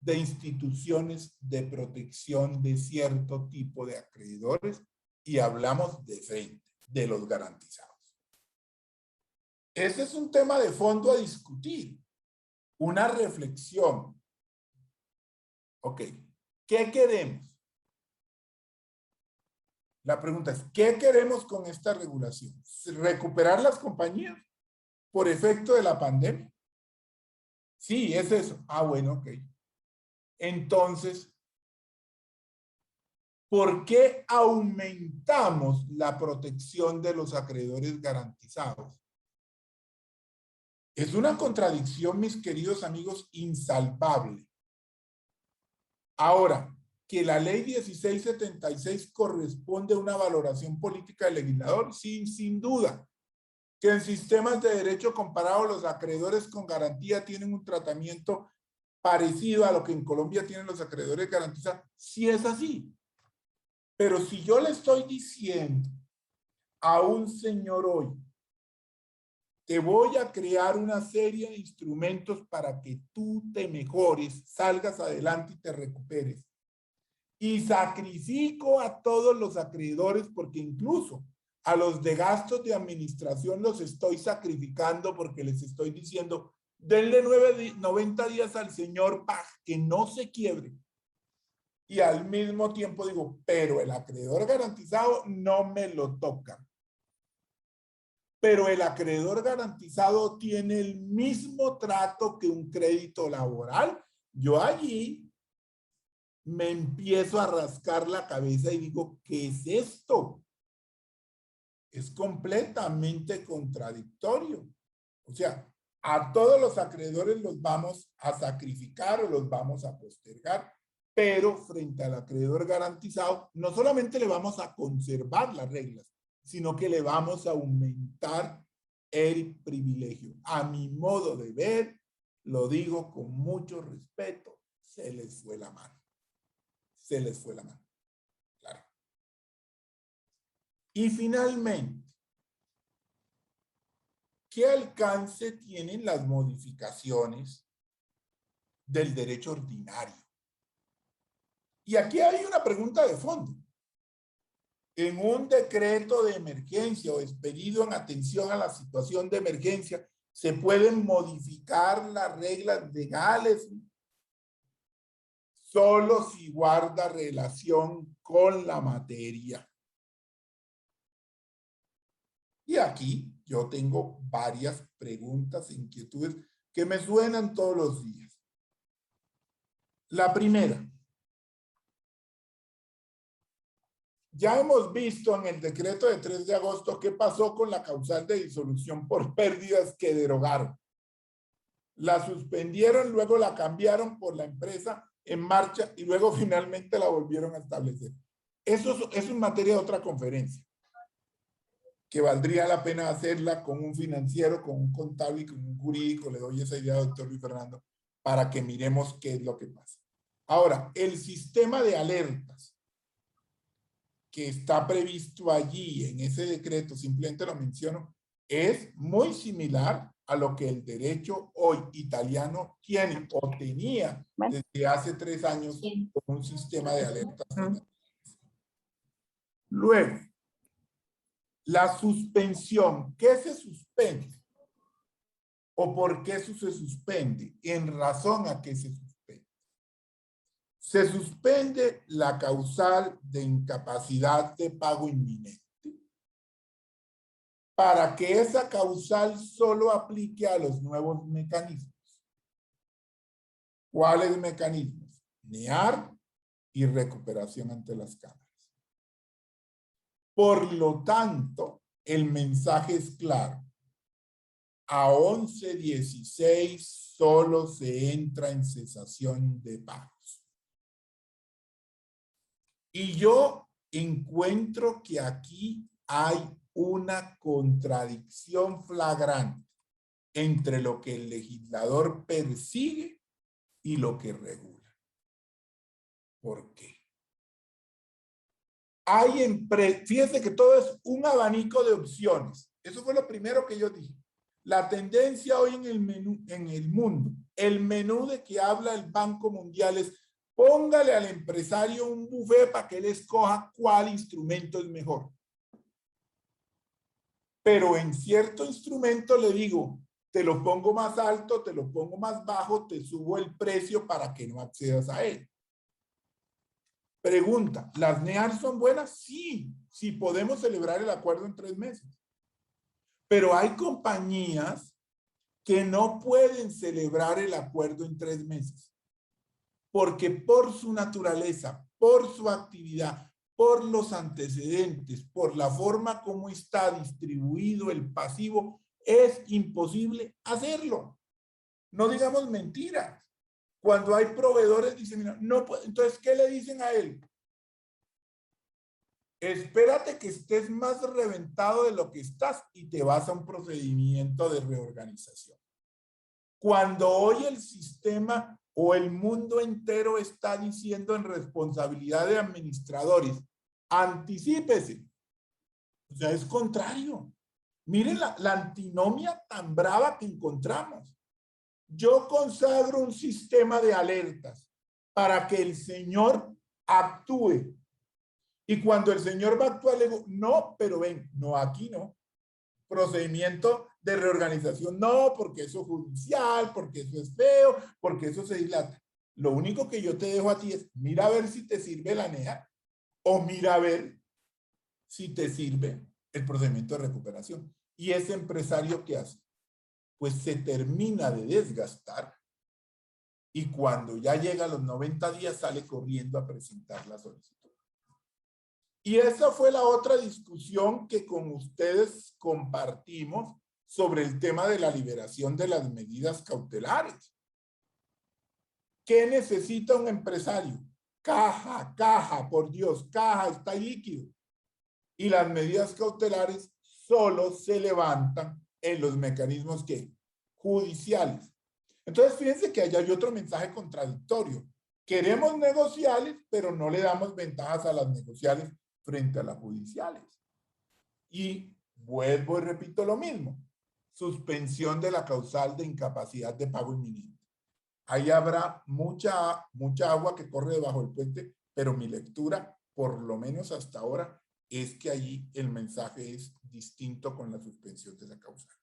de instituciones de protección de cierto tipo de acreedores, y hablamos de frente, de los garantizados. Ese es un tema de fondo a discutir, una reflexión. Ok, ¿qué queremos? La pregunta es, ¿qué queremos con esta regulación? ¿Recuperar las compañías por efecto de la pandemia? Sí, es eso. Ah, bueno, ok. Entonces, ¿por qué aumentamos la protección de los acreedores garantizados? Es una contradicción, mis queridos amigos, insalvable. Ahora, que la ley 1676 corresponde a una valoración política del legislador, sí, sin duda. Que en sistemas de derecho comparado los acreedores con garantía tienen un tratamiento parecido a lo que en Colombia tienen los acreedores garantizados, sí es así. Pero si yo le estoy diciendo a un señor hoy, te voy a crear una serie de instrumentos para que tú te mejores, salgas adelante y te recuperes. Y sacrifico a todos los acreedores porque incluso a los de gastos de administración los estoy sacrificando porque les estoy diciendo, denle 90 días al señor para que no se quiebre. Y al mismo tiempo digo, pero el acreedor garantizado no me lo toca. Pero el acreedor garantizado tiene el mismo trato que un crédito laboral. Yo allí me empiezo a rascar la cabeza y digo, ¿qué es esto? Es completamente contradictorio. O sea, a todos los acreedores los vamos a sacrificar o los vamos a postergar, pero frente al acreedor garantizado, no solamente le vamos a conservar las reglas, sino que le vamos a aumentar el privilegio. A mi modo de ver, lo digo con mucho respeto, se les fue la mano. Se les fue la mano. Claro. Y finalmente, ¿qué alcance tienen las modificaciones del derecho ordinario? Y aquí hay una pregunta de fondo. En un decreto de emergencia o expedido en atención a la situación de emergencia, ¿se pueden modificar las reglas legales? Solo si guarda relación con la materia. Y aquí yo tengo varias preguntas e inquietudes que me suenan todos los días. La primera. Ya hemos visto en el decreto de 3 de agosto qué pasó con la causal de disolución por pérdidas que derogaron. La suspendieron, luego la cambiaron por la empresa en marcha y luego finalmente la volvieron a establecer. Eso es en materia de otra conferencia, que valdría la pena hacerla con un financiero, con un contable y con un jurídico. Le doy esa idea al doctor Luis Fernando para que miremos qué es lo que pasa. Ahora, el sistema de alertas que está previsto allí en ese decreto, simplemente lo menciono, es muy similar a lo que el derecho hoy italiano tiene o tenía desde hace 3 años con un sistema de alertas. Luego, la suspensión. ¿Qué se suspende? ¿O por qué eso se suspende? En razón a qué se suspende. Se suspende la causal de incapacidad de pago inminente para que esa causal solo aplique a los nuevos mecanismos. ¿Cuáles mecanismos? NEAR y recuperación ante las cámaras. Por lo tanto, el mensaje es claro. a 11:16 solo se entra en cesación de pagos. Y yo encuentro que aquí hay una contradicción flagrante entre lo que el legislador persigue y lo que regula. ¿Por qué? Fíjense que todo es un abanico de opciones. Eso fue lo primero que yo dije. La tendencia hoy en el mundo, el menú de que habla el Banco Mundial es: póngale al empresario un buffet para que él escoja cuál instrumento es mejor. Pero en cierto instrumento le digo, te lo pongo más alto, te lo pongo más bajo, te subo el precio para que no accedas a él. Pregunta, ¿las NEAR son buenas? Sí, sí podemos celebrar el acuerdo en 3 meses. Pero hay compañías que no pueden celebrar el acuerdo en 3 meses. Porque por su naturaleza, por su actividad, por los antecedentes, por la forma como está distribuido el pasivo, es imposible hacerlo. No digamos mentiras. Cuando hay proveedores, dicen, mira, no, entonces, ¿qué le dicen a él? Espérate que estés más reventado de lo que estás y te vas a un procedimiento de reorganización. Cuando hoy el sistema o el mundo entero está diciendo en responsabilidad de administradores, anticípese. O sea, es contrario. Miren la antinomia tan brava que encontramos. Yo consagro un sistema de alertas para que el señor actúe. Y cuando el señor va a actuar, le digo, no, pero ven, no, aquí no. Procedimiento de reorganización, no, porque eso es judicial, porque eso es feo, porque eso se dilata. Lo único que yo te dejo a ti es, mira a ver si te sirve la NEA o mira a ver si te sirve el procedimiento de recuperación. ¿Y ese empresario qué hace? Pues se termina de desgastar y cuando ya llega a los 90 días sale corriendo a presentar la solicitud. Y esa fue la otra discusión que con ustedes compartimos sobre el tema de la liberación de las medidas cautelares. ¿Qué necesita un empresario? Caja, caja, por Dios, caja, está líquido. Y las medidas cautelares solo se levantan en los mecanismos ¿qué? Judiciales. Entonces, fíjense que allá hay otro mensaje contradictorio. Queremos negociales, pero no le damos ventajas a las negociales frente a las judiciales. Y vuelvo y repito lo mismo. Suspensión de la causal de incapacidad de pago inminente. Ahí habrá mucha agua que corre debajo del puente, pero mi lectura, por lo menos hasta ahora, es que allí el mensaje es distinto con la suspensión de la causal.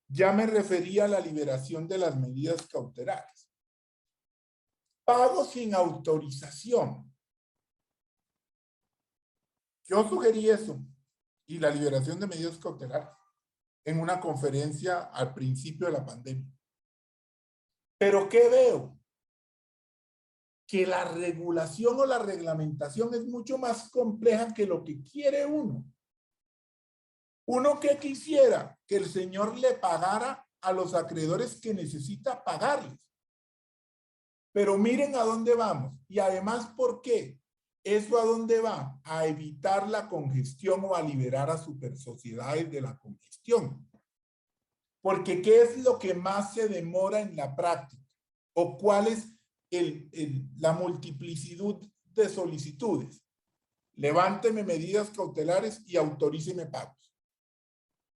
Ya me refería a la liberación de las medidas cautelares. Pago sin autorización. Yo sugerí eso y la liberación de medidas cautelares en una conferencia al principio de la pandemia. Pero ¿qué veo? Que la regulación o la reglamentación es mucho más compleja que lo que quiere uno. Uno que quisiera que el señor le pagara a los acreedores que necesita pagarles. Pero miren a dónde vamos. Y además, ¿por qué? ¿Eso a dónde va? A evitar la congestión o a liberar a supersociedades de la congestión. Porque ¿qué es lo que más se demora en la práctica? ¿O cuál es la multiplicidad de solicitudes? Levánteme medidas cautelares y autoríceme pagos.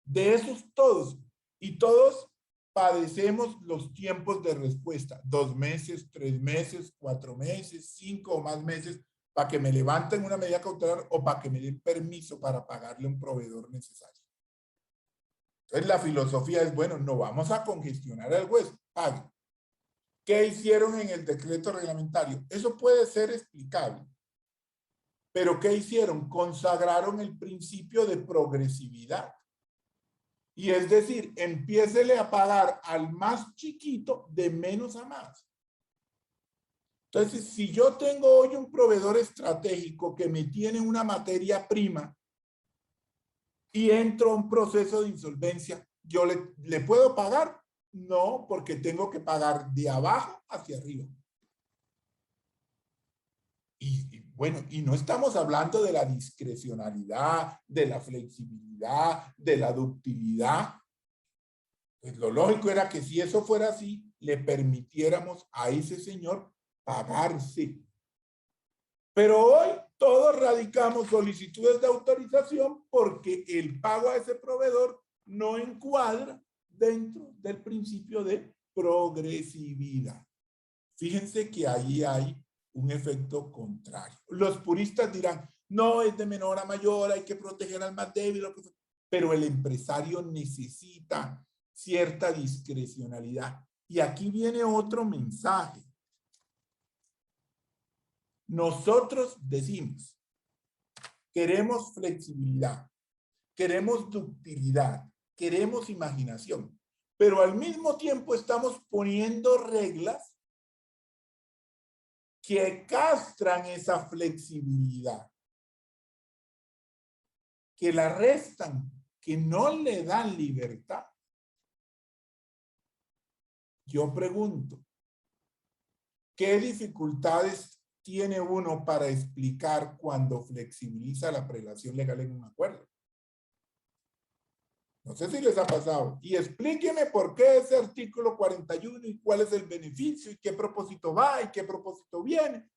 De esos todos. Y todos padecemos los tiempos de respuesta. 2 meses, 3 meses, 4 meses, 5 o más meses para que me levanten una medida cautelar o para que me den permiso para pagarle a un proveedor necesario. Entonces la filosofía es, bueno, no vamos a congestionar al juez, pague. ¿Qué hicieron en el decreto reglamentario? Eso puede ser explicable. Pero ¿qué hicieron? Consagraron el principio de progresividad. Y es decir, empiécele a pagar al más chiquito de menos a más. Entonces, si yo tengo hoy un proveedor estratégico que me tiene una materia prima y entro a un proceso de insolvencia, ¿yo le puedo pagar? No, porque tengo que pagar de abajo hacia arriba. Y bueno, y no estamos hablando de la discrecionalidad, de la flexibilidad, de la ductilidad. Pues lo lógico era que si eso fuera así, le permitiéramos a ese señor pagarse. Pero hoy todos radicamos solicitudes de autorización porque el pago a ese proveedor no encuadra dentro del principio de progresividad. Fíjense que ahí hay un efecto contrario. Los puristas dirán, no, es de menor a mayor, hay que proteger al más débil, pero el empresario necesita cierta discrecionalidad. Y aquí viene otro mensaje. Nosotros decimos, queremos flexibilidad, queremos ductilidad, queremos imaginación, pero al mismo tiempo estamos poniendo reglas que castran esa flexibilidad, que la restan, que no le dan libertad. Yo pregunto, ¿qué dificultades tiene uno para explicar cuando flexibiliza la prelación legal en un acuerdo? No sé si les ha pasado. Y explíqueme por qué ese artículo 41 y cuál es el beneficio y qué propósito va y qué propósito viene.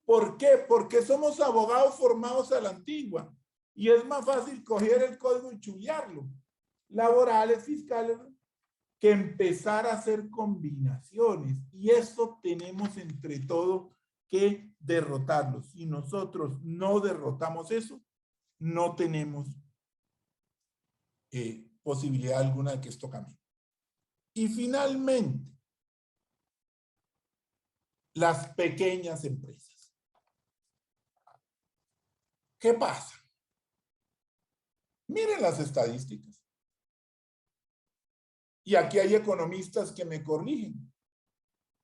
¿Por qué? Porque somos abogados formados a la antigua. Y es más fácil coger el código y chulearlo. Laborales, fiscales, que empezar a hacer combinaciones. Y eso tenemos entre todo que derrotarlo. Si nosotros no derrotamos eso, no tenemos posibilidad alguna de que esto cambie. Y finalmente, las pequeñas empresas. ¿Qué pasa? Miren las estadísticas. Y aquí hay economistas que me corrigen.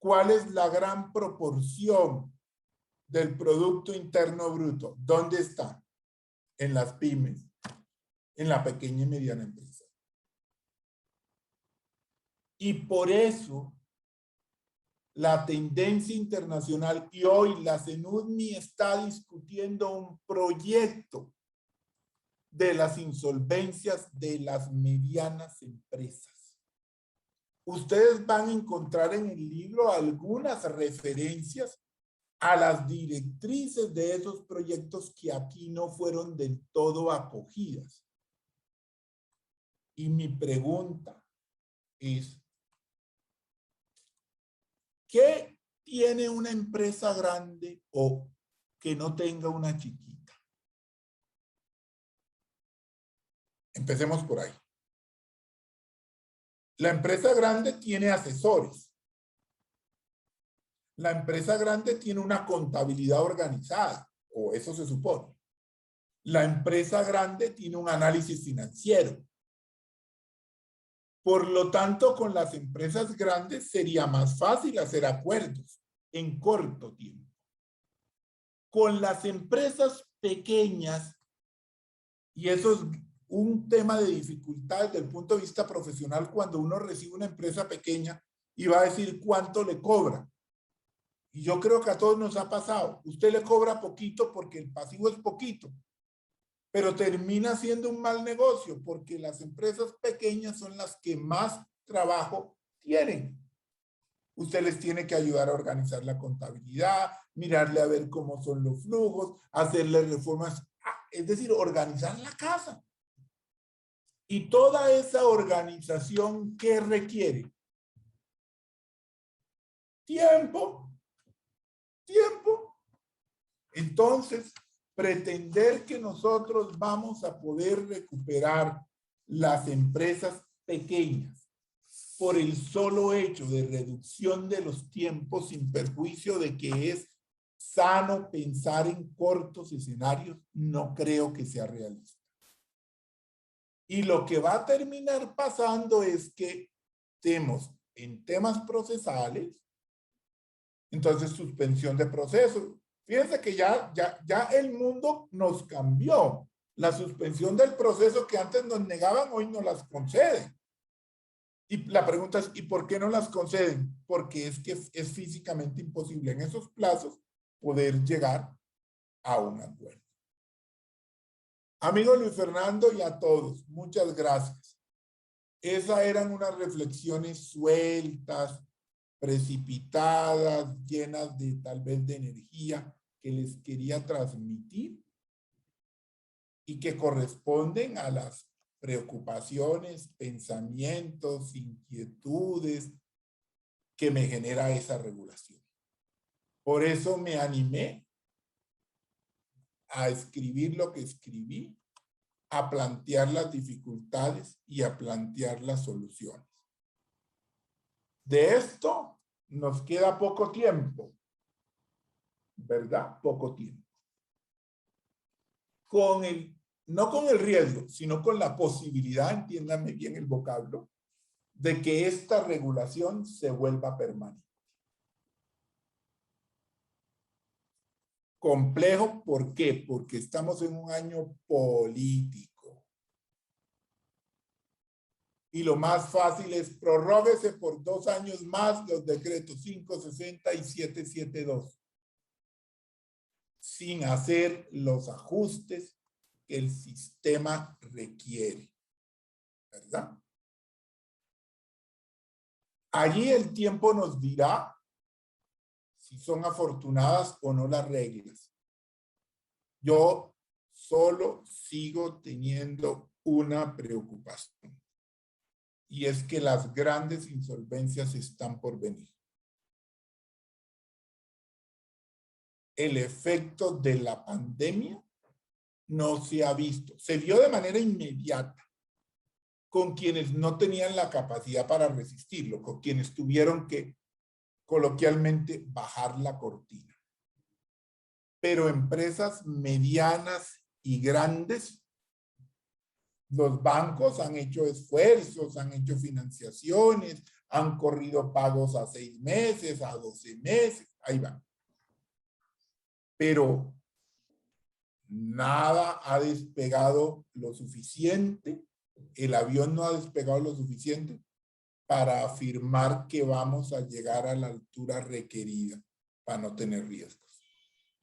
¿Cuál es la gran proporción del Producto Interno Bruto? ¿Dónde está? En las pymes, en la pequeña y mediana empresa. Y por eso la tendencia internacional, y hoy la CENUDMI está discutiendo un proyecto de las insolvencias de las medianas empresas. Ustedes van a encontrar en el libro algunas referencias a las directrices de esos proyectos que aquí no fueron del todo acogidas. Y mi pregunta es, ¿qué tiene una empresa grande o que no tenga una chiquita? Empecemos por ahí. La empresa grande tiene asesores. La empresa grande tiene una contabilidad organizada, o eso se supone. La empresa grande tiene un análisis financiero. Por lo tanto, con las empresas grandes sería más fácil hacer acuerdos en corto tiempo. Con las empresas pequeñas, y eso es un tema de dificultad desde el punto de vista profesional, cuando uno recibe una empresa pequeña y va a decir cuánto le cobra. Y yo creo que a todos nos ha pasado. Usted le cobra poquito porque el pasivo es poquito, pero termina siendo un mal negocio porque las empresas pequeñas son las que más trabajo tienen. Usted les tiene que ayudar a organizar la contabilidad, mirarle a ver cómo son los flujos, hacerle reformas, es decir, organizar la casa. Y toda esa organización, ¿qué requiere? Tiempo. Tiempo. Entonces, pretender que nosotros vamos a poder recuperar las empresas pequeñas por el solo hecho de reducción de los tiempos sin perjuicio de que es sano pensar en cortos escenarios, no creo que sea realista. Y lo que va a terminar pasando es que tenemos en temas procesales, entonces suspensión de procesos. Fíjense que ya el mundo nos cambió. La suspensión del proceso que antes nos negaban, hoy no las conceden. Y la pregunta es, ¿y por qué no las conceden? Porque es que es físicamente imposible en esos plazos poder llegar a un acuerdo. Amigo Luis Fernando y a todos, muchas gracias. Esas eran unas reflexiones sueltas, precipitadas, llenas de tal vez de energía que les quería transmitir y que corresponden a las preocupaciones, pensamientos, inquietudes que me genera esa regulación. Por eso me animé a escribir lo que escribí, a plantear las dificultades y a plantear las soluciones. De esto nos queda poco tiempo, ¿verdad? Poco tiempo. No con el riesgo, sino con la posibilidad, entiéndanme bien el vocablo, de que esta regulación se vuelva permanente. Complejo, ¿por qué? Porque estamos en un año político. Y lo más fácil es prorróguese por 2 años más los decretos 560 y 772, sin hacer los ajustes que el sistema requiere, ¿verdad? Allí el tiempo nos dirá si son afortunadas o no las reglas. Yo solo sigo teniendo una preocupación, y es que las grandes insolvencias están por venir. El efecto de la pandemia no se ha visto. Se vio de manera inmediata con quienes no tenían la capacidad para resistirlo, con quienes tuvieron que coloquialmente bajar la cortina. Pero empresas medianas y grandes, los bancos han hecho esfuerzos, han hecho financiaciones, han corrido pagos a 6 meses, a 12 meses, ahí van. Pero nada ha despegado lo suficiente, el avión no ha despegado lo suficiente para afirmar que vamos a llegar a la altura requerida para no tener riesgos.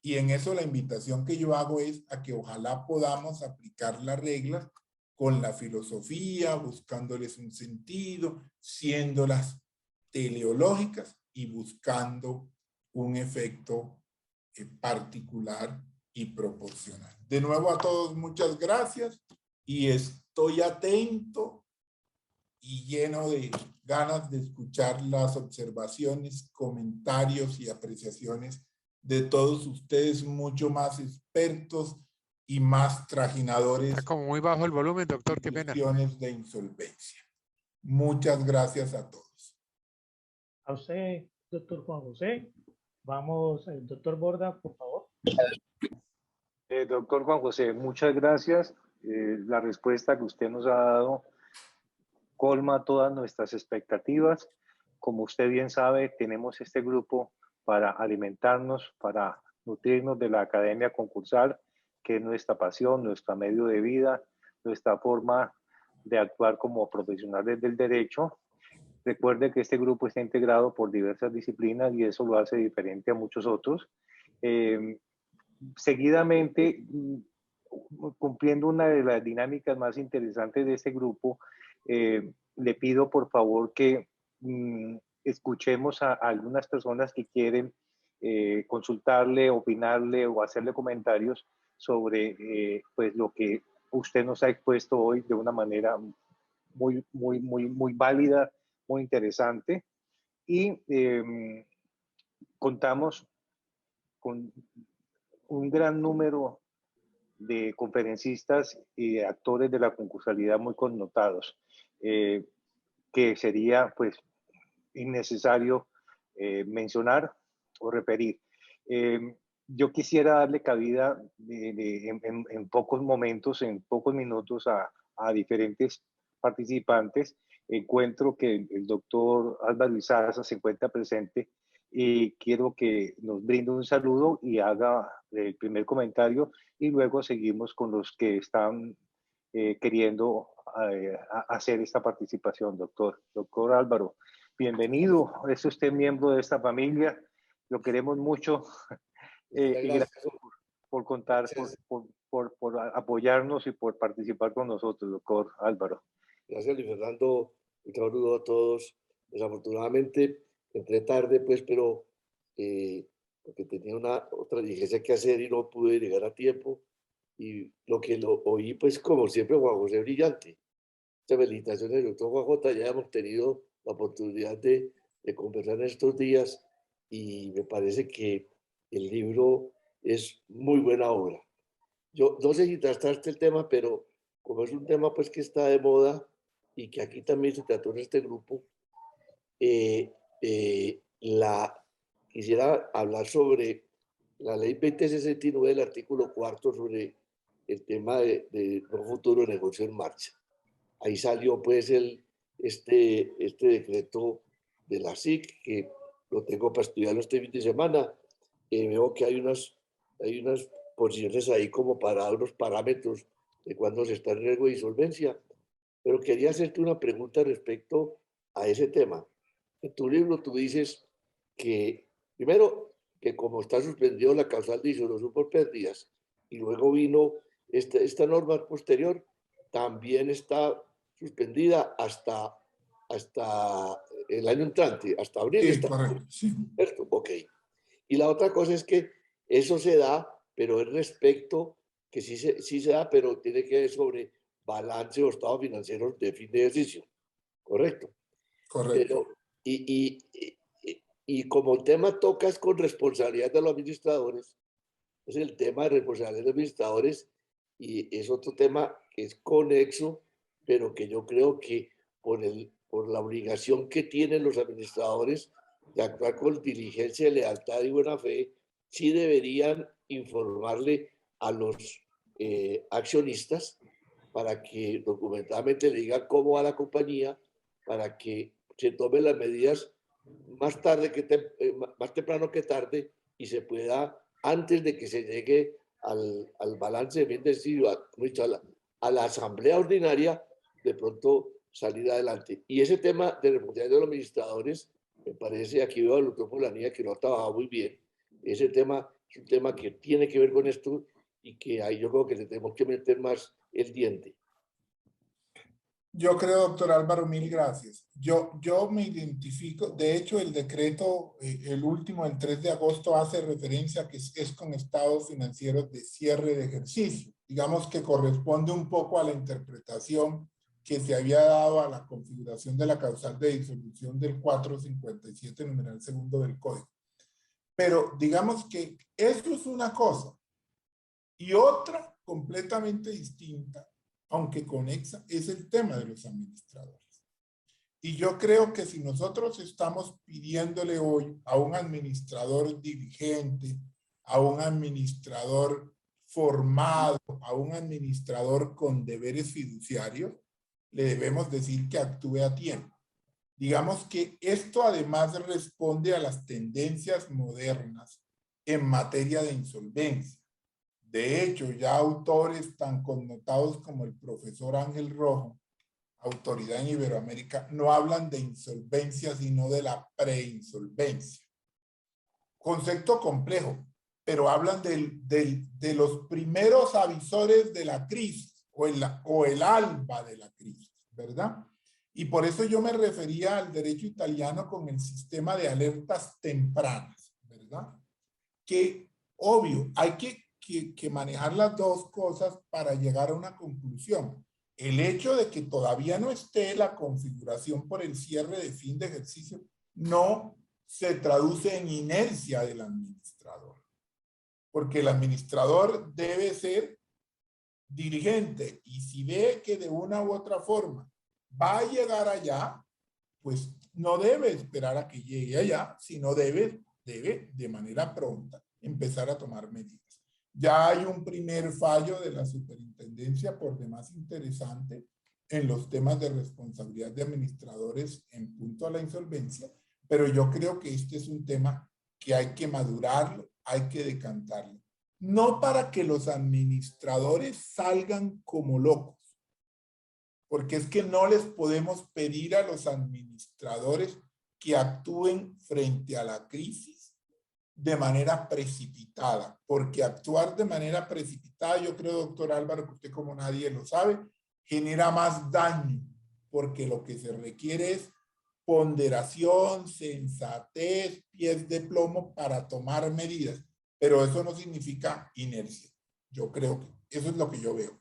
Y en eso la invitación que yo hago es a que ojalá podamos aplicar las reglas con la filosofía, buscándoles un sentido, siéndolas teleológicas y buscando un efecto particular y proporcional. De nuevo a todos, muchas gracias y estoy atento y lleno de ganas de escuchar las observaciones, comentarios y apreciaciones de todos ustedes, mucho más expertos y más trajinadores. Está como muy bajo el volumen, doctor, qué pena. De insolvencia. Muchas gracias a todos. A usted, doctor Juan José. Vamos, el doctor Borda, por favor. Doctor Juan José, muchas gracias. La respuesta que usted nos ha dado colma todas nuestras expectativas. Como usted bien sabe, tenemos este grupo para alimentarnos, para nutrirnos de la academia concursal, que es nuestra pasión, nuestro medio de vida, nuestra forma de actuar como profesionales del derecho. Recuerde que este grupo está integrado por diversas disciplinas y eso lo hace diferente a muchos otros. Seguidamente, cumpliendo una de las dinámicas más interesantes de este grupo, le pido por favor que escuchemos a algunas personas que quieren consultarle, opinarle o hacerle comentarios sobre pues lo que usted nos ha expuesto hoy de una manera muy válida, muy interesante. Y contamos con un gran número de conferencistas y de actores de la concursalidad muy connotados, que sería pues innecesario mencionar o referir. Yo quisiera darle cabida en pocos momentos, en pocos minutos a diferentes participantes. Encuentro que el doctor Álvaro Izaza se encuentra presente y quiero que nos brinde un saludo y haga el primer comentario y luego seguimos con los que están queriendo hacer esta participación, doctor. Doctor Álvaro, bienvenido. Es usted miembro de esta familia. Lo queremos mucho y gracias por contar, por apoyarnos y por participar con nosotros, doctor Álvaro. Gracias, Luis Fernando. Un saludo a todos. Desafortunadamente, entré tarde, pues, pero porque tenía otra diligencia que hacer y no pude llegar a tiempo. Y lo oí, pues, como siempre, Juan José brillante. Muchas felicitaciones, doctor Juan J. Ya hemos tenido la oportunidad de conversar en estos días y me parece que el libro es muy buena obra. Yo no sé si trataste el tema, pero como es un tema pues que está de moda y que aquí también se trató en este grupo, quisiera hablar sobre la ley 2069, el artículo 4 sobre el tema de un futuro negocio en marcha. Ahí salió pues este decreto de la SIC, que lo tengo para estudiarlo este fin de semana. Veo que hay unas posiciones ahí como para unos parámetros de cuándo se está en riesgo de insolvencia. Pero quería hacerte una pregunta respecto a ese tema. En tu libro tú dices que, primero, que como está suspendido la causal de disolución por pérdidas, y luego vino esta norma posterior, también está suspendida hasta el año entrante, hasta abril. Sí, correcto. Sí. ¿Cierto? Ok. Y la otra cosa es que eso se da, pero es respecto, que sí se da, pero tiene que ver sobre balance o estado financiero de fin de ejercicio. ¿Correcto? Correcto. Pero, y como el tema tocas con responsabilidad de los administradores, es el tema de responsabilidad de los administradores y es otro tema que es conexo, pero que yo creo que por la obligación que tienen los administradores de actuar con diligencia, lealtad y buena fe, sí deberían informarle a los accionistas para que documentadamente le digan cómo va la compañía, para que se tomen las medidas más temprano que tarde y se pueda, antes de que se llegue al balance de fin de ejercicio, a la asamblea ordinaria, de pronto salir adelante. Y ese tema de responsabilidad de los administradores, me parece, aquí veo al doctor Polanía que lo ha trabajado muy bien. Ese tema es un tema que tiene que ver con esto y que ahí yo creo que le tenemos que meter más el diente. Yo creo, doctor Álvaro, mil gracias. Yo me identifico, de hecho el decreto, el último, el 3 de agosto, hace referencia a que es con estados financieros de cierre de ejercicio. Digamos que corresponde un poco a la interpretación que se había dado a la configuración de la causal de disolución del 457 numeral segundo del código. Pero digamos que eso es una cosa y otra completamente distinta, aunque conexa, es el tema de los administradores. Y yo creo que si nosotros estamos pidiéndole hoy a un administrador diligente, a un administrador formado, a un administrador con deberes fiduciarios, le debemos decir que actúe a tiempo. Digamos que esto además responde a las tendencias modernas en materia de insolvencia. De hecho, ya autores tan connotados como el profesor Ángel Rojo, autoridad en Iberoamérica, no hablan de insolvencia, sino de la preinsolvencia. Concepto complejo, pero hablan de los primeros avisores de la crisis o el alba de la crisis, ¿verdad? Y por eso yo me refería al derecho italiano con el sistema de alertas tempranas, ¿verdad? Que, obvio, hay que manejar las dos cosas para llegar a una conclusión. El hecho de que todavía no esté la configuración por el cierre de fin de ejercicio no se traduce en inercia del administrador, porque el administrador debe ser diligente y si ve que de una u otra forma va a llegar allá, pues no debe esperar a que llegue allá, sino debe de manera pronta empezar a tomar medidas. Ya hay un primer fallo de la superintendencia, por demás interesante, en los temas de responsabilidad de administradores en punto a la insolvencia, pero yo creo que este es un tema que hay que madurarlo, hay que decantarlo. No para que los administradores salgan como locos, porque es que no les podemos pedir a los administradores que actúen frente a la crisis de manera precipitada, porque actuar de manera precipitada, yo creo, doctor Álvaro, que usted como nadie lo sabe, genera más daño, porque lo que se requiere es ponderación, sensatez, pies de plomo para tomar medidas, pero eso no significa inercia. Yo creo que eso es lo que yo veo.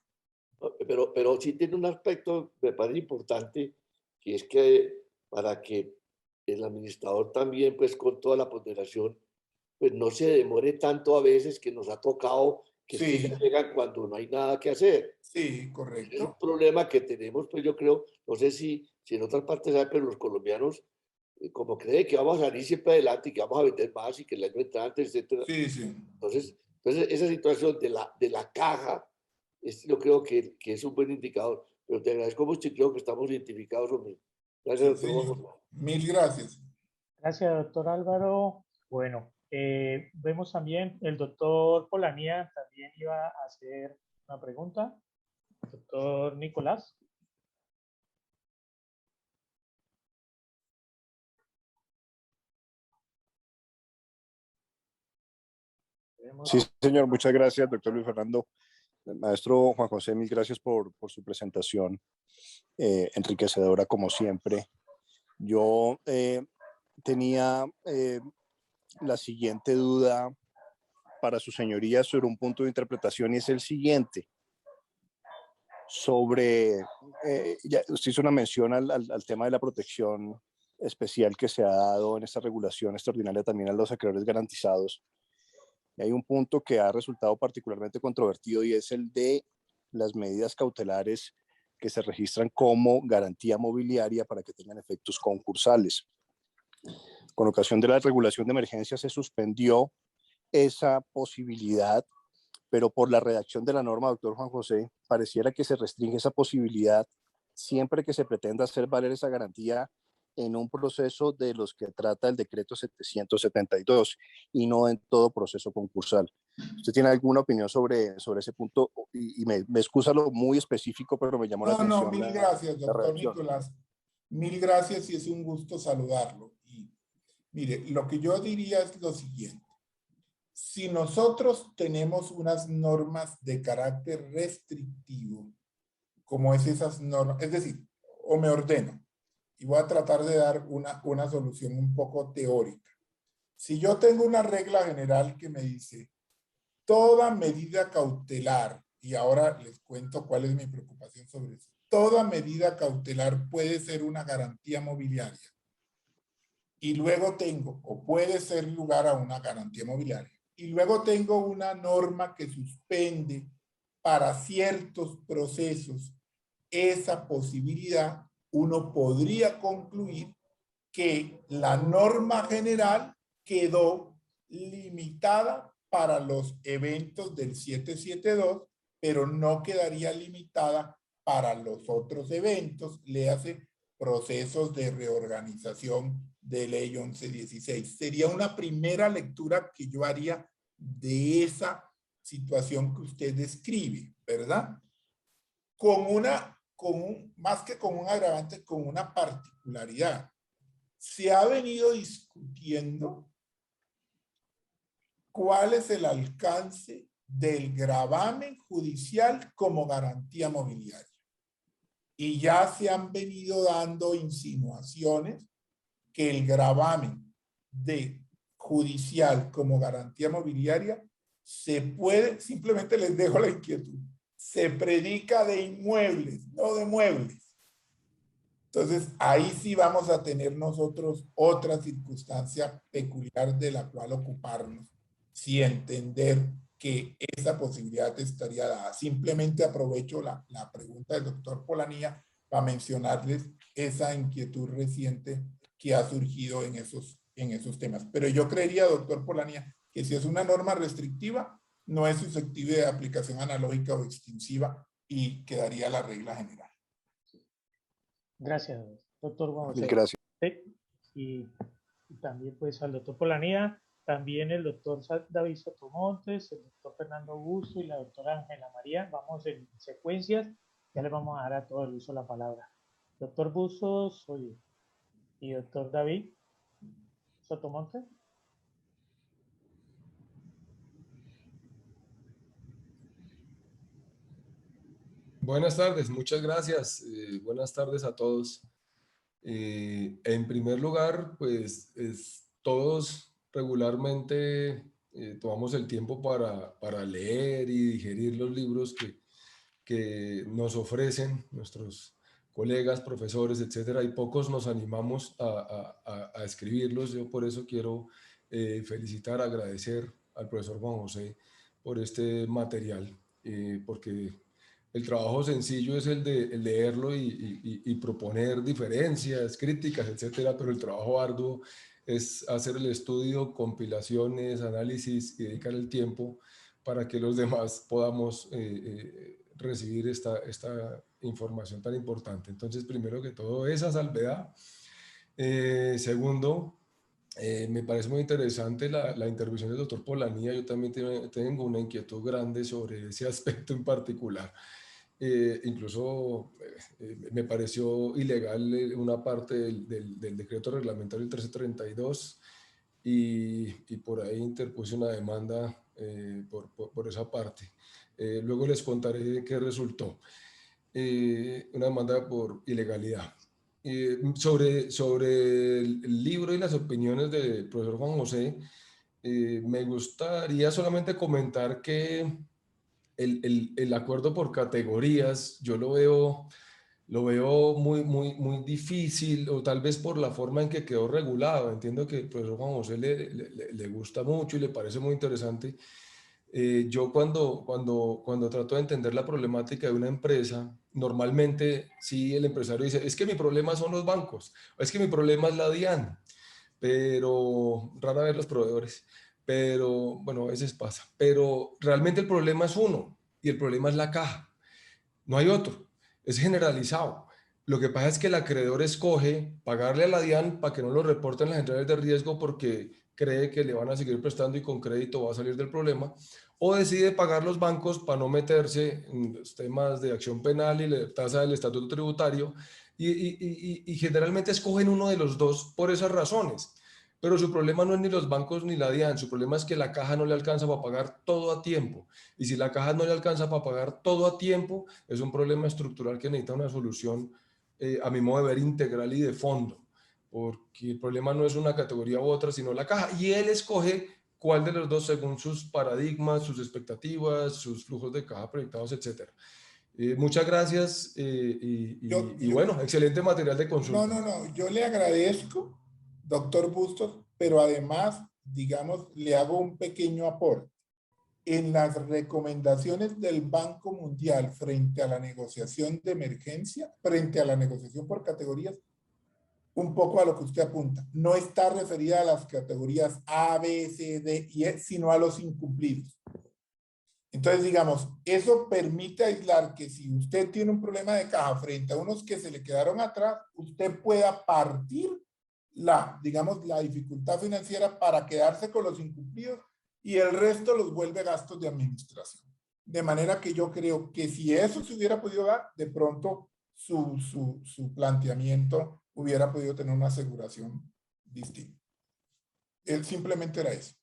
Pero sí tiene un aspecto, me parece importante, que es que para que el administrador también, pues con toda la ponderación, pues no se demore tanto a veces, que nos ha tocado que es que ya llegan cuando no hay nada que hacer. Sí, Es correcto. un problema que tenemos, pues yo creo, no sé si en otras partes hay, pero los colombianos como creen que vamos a salir siempre adelante y que vamos a vender más y que el año entrante, etcétera. Sí, sí. Entonces esa situación de la caja, yo creo que es un buen indicador. Pero te agradezco mucho y creo que estamos identificados, hombre. Gracias, Sí, doctor. señor. Mil gracias. Gracias, doctor Álvaro. Bueno, vemos también el doctor Polanía también iba a hacer una pregunta. Doctor Nicolás. Sí, señor, muchas gracias, doctor Luis Fernando. Maestro Juan José, mil gracias por su presentación, enriquecedora como siempre. Yo tenía la siguiente duda para su señoría sobre un punto de interpretación y es el siguiente. Sobre, ya usted hizo una mención al tema de la protección especial que se ha dado en esta regulación extraordinaria también a los acreedores garantizados. Y hay un punto que ha resultado particularmente controvertido y es el de las medidas cautelares que se registran como garantía mobiliaria para que tengan efectos concursales. Con ocasión de la regulación de emergencia se suspendió esa posibilidad, pero por la redacción de la norma, doctor Juan José, pareciera que se restringe esa posibilidad siempre que se pretenda hacer valer esa garantía en un proceso de los que trata el decreto 772 y no en todo proceso concursal. ¿Usted tiene alguna opinión sobre ese punto? Y me excusa lo muy específico, pero me llamó la atención. No, mil gracias, doctor Nicolás. Mil gracias y es un gusto saludarlo. Y mire, lo que yo diría es lo siguiente. Si nosotros tenemos unas normas de carácter restrictivo, como es esas normas, es decir, o me ordeno, y voy a tratar de dar una solución un poco teórica. Si yo tengo una regla general que me dice, toda medida cautelar, y ahora les cuento cuál es mi preocupación sobre eso, toda medida cautelar puede ser una garantía mobiliaria. Y luego tengo, o puede ser lugar a una garantía mobiliaria. Y luego tengo una norma que suspende para ciertos procesos esa posibilidad. Uno podría concluir que la norma general quedó limitada para los eventos del 772, pero no quedaría limitada para los otros eventos, le hace procesos de reorganización de ley 1116. Sería una primera lectura que yo haría de esa situación que usted describe, ¿verdad? Más que con un agravante, con una particularidad. Se ha venido discutiendo cuál es el alcance del gravamen judicial como garantía mobiliaria. Y ya se han venido dando insinuaciones que el gravamen judicial como garantía mobiliaria se puede, simplemente les dejo la inquietud, se predica de inmuebles, no de muebles. Entonces, ahí sí vamos a tener nosotros otra circunstancia peculiar de la cual ocuparnos, si entender que esa posibilidad estaría dada. Simplemente aprovecho la pregunta del doctor Polanía para mencionarles esa inquietud reciente que ha surgido en esos temas. Pero yo creería, doctor Polanía, que si es una norma restrictiva, no es susceptible de aplicación analógica o extensiva y quedaría la regla general. Gracias, doctor Juan José. Gracias. Y y también pues al doctor Polanía, también el doctor David Sotomontes, el doctor Fernando Augusto y la doctora Ángela María. Vamos en secuencias, ya les vamos a dar a todo el uso la palabra. Doctor Bustos, oye, y doctor David Sotomontes. Buenas tardes, muchas gracias. Buenas tardes a todos. En primer lugar, pues todos regularmente tomamos el tiempo para leer y digerir los libros que nos ofrecen nuestros colegas, profesores, etcétera, y pocos nos animamos a escribirlos. Yo por eso quiero felicitar, agradecer al profesor Juan José por este material, porque el trabajo sencillo es el de leerlo y proponer diferencias, críticas, etcétera, pero el trabajo arduo es hacer el estudio, compilaciones, análisis y dedicar el tiempo para que los demás podamos recibir esta información tan importante. Entonces, primero que todo, esa salvedad. Segundo, me parece muy interesante la intervención del doctor Polanía. Yo también tengo una inquietud grande sobre ese aspecto en particular. Incluso me pareció ilegal una parte del decreto reglamentario del 1332 y por ahí interpuse una demanda por esa parte. Luego les contaré qué resultó. Una demanda por ilegalidad. Sobre el libro y las opiniones del profesor Juan José, me gustaría solamente comentar que el acuerdo por categorías yo lo veo muy difícil, o tal vez por la forma en que quedó regulado. Entiendo que el profesor Juan José le gusta mucho y le parece muy interesante. Yo cuando trato de entender la problemática de una empresa, normalmente sí el empresario dice, es que mi problema son los bancos, o es que mi problema es la DIAN, pero rara vez los proveedores, pero bueno, a veces pasa, pero realmente el problema es uno y el problema es la caja, no hay otro, es generalizado. Lo que pasa es que el acreedor escoge pagarle a la DIAN para que no lo reporten las centrales de riesgo porque cree que le van a seguir prestando y con crédito va a salir del problema, o decide pagar los bancos para no meterse en los temas de acción penal y la tasa del estatuto tributario, y generalmente escogen uno de los dos por esas razones. Pero su problema no es ni los bancos ni la DIAN, su problema es que la caja no le alcanza para pagar todo a tiempo. Y si la caja no le alcanza para pagar todo a tiempo, es un problema estructural que necesita una solución, a mi modo de ver, integral y de fondo, porque el problema no es una categoría u otra, sino la caja. Y él escoge cuál de los dos según sus paradigmas, sus expectativas, sus flujos de caja proyectados, etc. Muchas gracias y bueno, excelente material de consulta. No, yo le agradezco, doctor Bustos, pero además, digamos, le hago un pequeño aporte. En las recomendaciones del Banco Mundial frente a la negociación de emergencia, frente a la negociación por categorías, un poco a lo que usted apunta, no está referida a las categorías A, B, C, D y E, sino a los incumplidos. Entonces, digamos, eso permite aislar que si usted tiene un problema de caja frente a unos que se le quedaron atrás, usted pueda partir digamos, la dificultad financiera para quedarse con los incumplidos y el resto los vuelve gastos de administración. De manera que yo creo que si eso se hubiera podido dar, de pronto su planteamiento hubiera podido tener una aseguración distinta. Él simplemente era eso.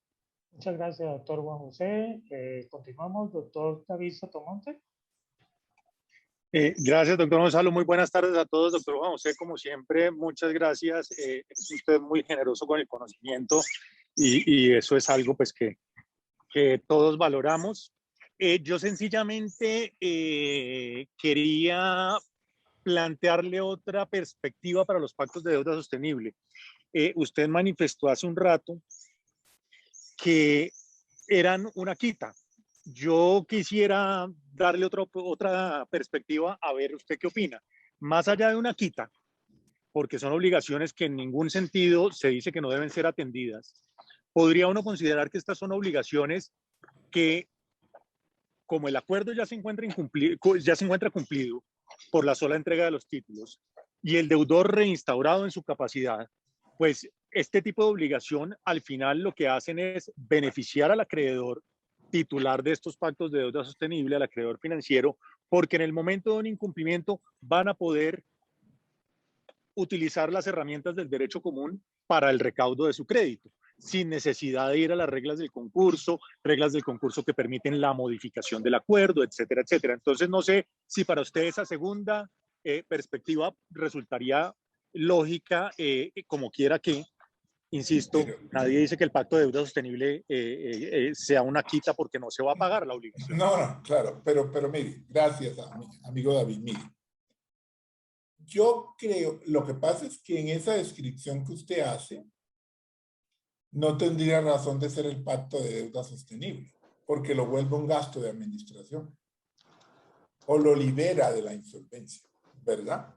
Muchas gracias, doctor Juan José. Continuamos, doctor David Sotomonte. Gracias, doctor Gonzalo. Muy buenas tardes a todos, doctor Juan José. Como siempre, muchas gracias. Es usted muy generoso con el conocimiento y eso es algo pues que todos valoramos. Yo sencillamente quería plantearle otra perspectiva para los pactos de deuda sostenible. Usted manifestó hace un rato que eran una quita. Yo quisiera darle otra perspectiva, a ver usted qué opina. Más allá de una quita, porque son obligaciones que en ningún sentido se dice que no deben ser atendidas, podría uno considerar que estas son obligaciones que, como el acuerdo ya se encuentra cumplido por la sola entrega de los títulos y el deudor reinstaurado en su capacidad, pues este tipo de obligación al final lo que hacen es beneficiar al acreedor titular de estos pactos de deuda sostenible, al acreedor financiero, porque en el momento de un incumplimiento van a poder utilizar las herramientas del derecho común para el recaudo de su crédito, sin necesidad de ir a las reglas del concurso que permiten la modificación del acuerdo, etcétera, etcétera. Entonces, no sé si para usted esa segunda perspectiva resultaría lógica, como quiera que, insisto, nadie dice que el pacto de deuda sostenible sea una quita porque no se va a pagar la obligación. No, claro, pero mire, gracias, amigo David, mire. Yo creo, lo que pasa es que en esa descripción que usted hace, no tendría razón de ser el pacto de deuda sostenible, porque lo vuelve un gasto de administración o lo libera de la insolvencia, ¿verdad?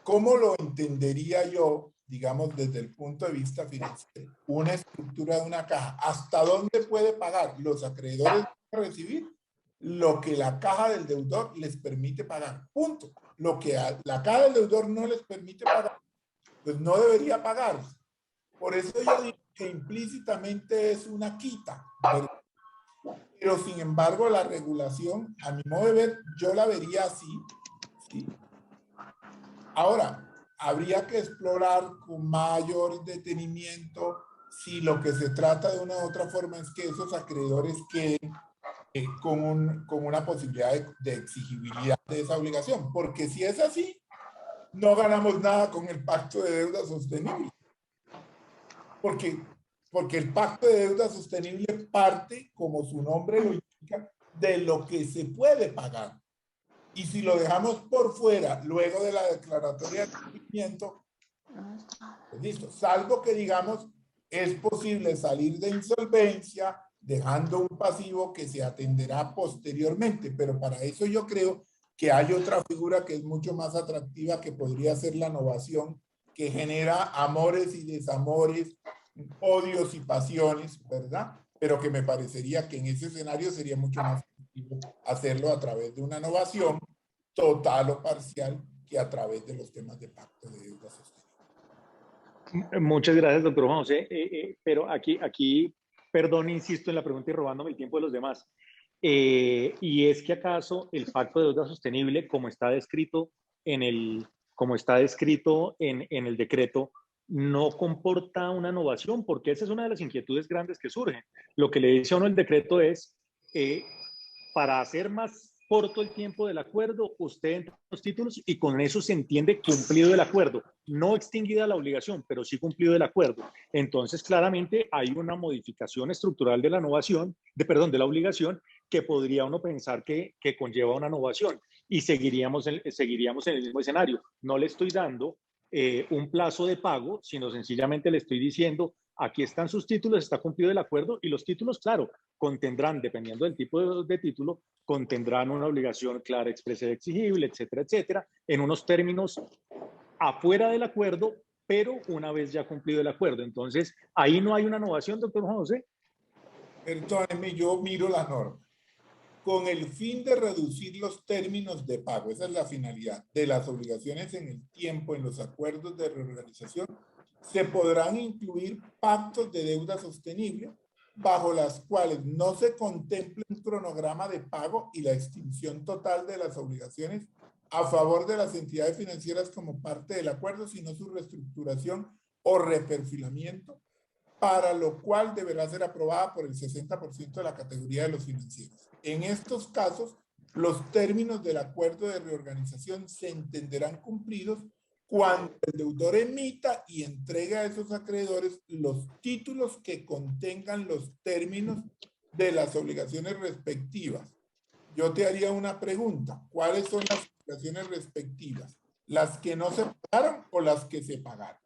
¿Cómo lo entendería yo, digamos, desde el punto de vista financiero? Una estructura de una caja. ¿Hasta dónde puede pagar? Los acreedores van a recibir lo que la caja del deudor les permite pagar. Punto. Lo que la caja del deudor no les permite pagar, pues no debería pagar. Por eso yo digo que implícitamente es una quita. Pero sin embargo, la regulación, a mi modo de ver, yo la vería así, ¿sí? Ahora, habría que explorar con mayor detenimiento si lo que se trata de una u otra forma es que esos acreedores queden con una posibilidad de exigibilidad de esa obligación. Porque si es así, no ganamos nada con el pacto de deuda sostenible. Porque el pacto de deuda sostenible parte, como su nombre lo indica, de lo que se puede pagar. Y si lo dejamos por fuera, luego de la declaratoria de cumplimiento, pues listo. Salvo que digamos, es posible salir de insolvencia dejando un pasivo que se atenderá posteriormente. Pero para eso yo creo que hay otra figura que es mucho más atractiva, que podría ser la novación, que genera amores y desamores, odios y pasiones, ¿verdad? Pero que me parecería que en ese escenario sería mucho más efectivo hacerlo a través de una novación total o parcial que a través de los temas de pacto de deuda sostenible. Muchas gracias, doctor Juan José. Pero aquí, perdón, insisto en la pregunta y robándome el tiempo de los demás. Y es que acaso el pacto de deuda sostenible, como está descrito en el decreto, no comporta una innovación, porque esa es una de las inquietudes grandes que surgen. Lo que le dice a uno el decreto es, para hacer más corto el tiempo del acuerdo, usted entra los títulos y con eso se entiende cumplido el acuerdo. No extinguida la obligación, pero sí cumplido el acuerdo. Entonces, claramente hay una modificación estructural de la innovación, de la obligación, que podría uno pensar que conlleva una innovación. Y seguiríamos en el mismo escenario. No le estoy dando un plazo de pago, sino sencillamente le estoy diciendo, aquí están sus títulos, está cumplido el acuerdo, y los títulos, claro, contendrán, dependiendo del tipo de título, contendrán una obligación clara, expresa y exigible, etcétera, etcétera, en unos términos afuera del acuerdo, pero una vez ya cumplido el acuerdo. Entonces, ahí no hay una innovación, doctor Juan José. Perdóneme, yo miro la norma. Con el fin de reducir los términos de pago, esa es la finalidad de las obligaciones en el tiempo en los acuerdos de reorganización, se podrán incluir pactos de deuda sostenible bajo las cuales no se contemple un cronograma de pago y la extinción total de las obligaciones a favor de las entidades financieras como parte del acuerdo, sino su reestructuración o reperfilamiento, para lo cual deberá ser aprobada por el 60% de la categoría de los financieros. En estos casos, los términos del acuerdo de reorganización se entenderán cumplidos cuando el deudor emita y entregue a esos acreedores los títulos que contengan los términos de las obligaciones respectivas. Yo te haría una pregunta. ¿Cuáles son las obligaciones respectivas? ¿Las que no se pagaron o las que se pagaron?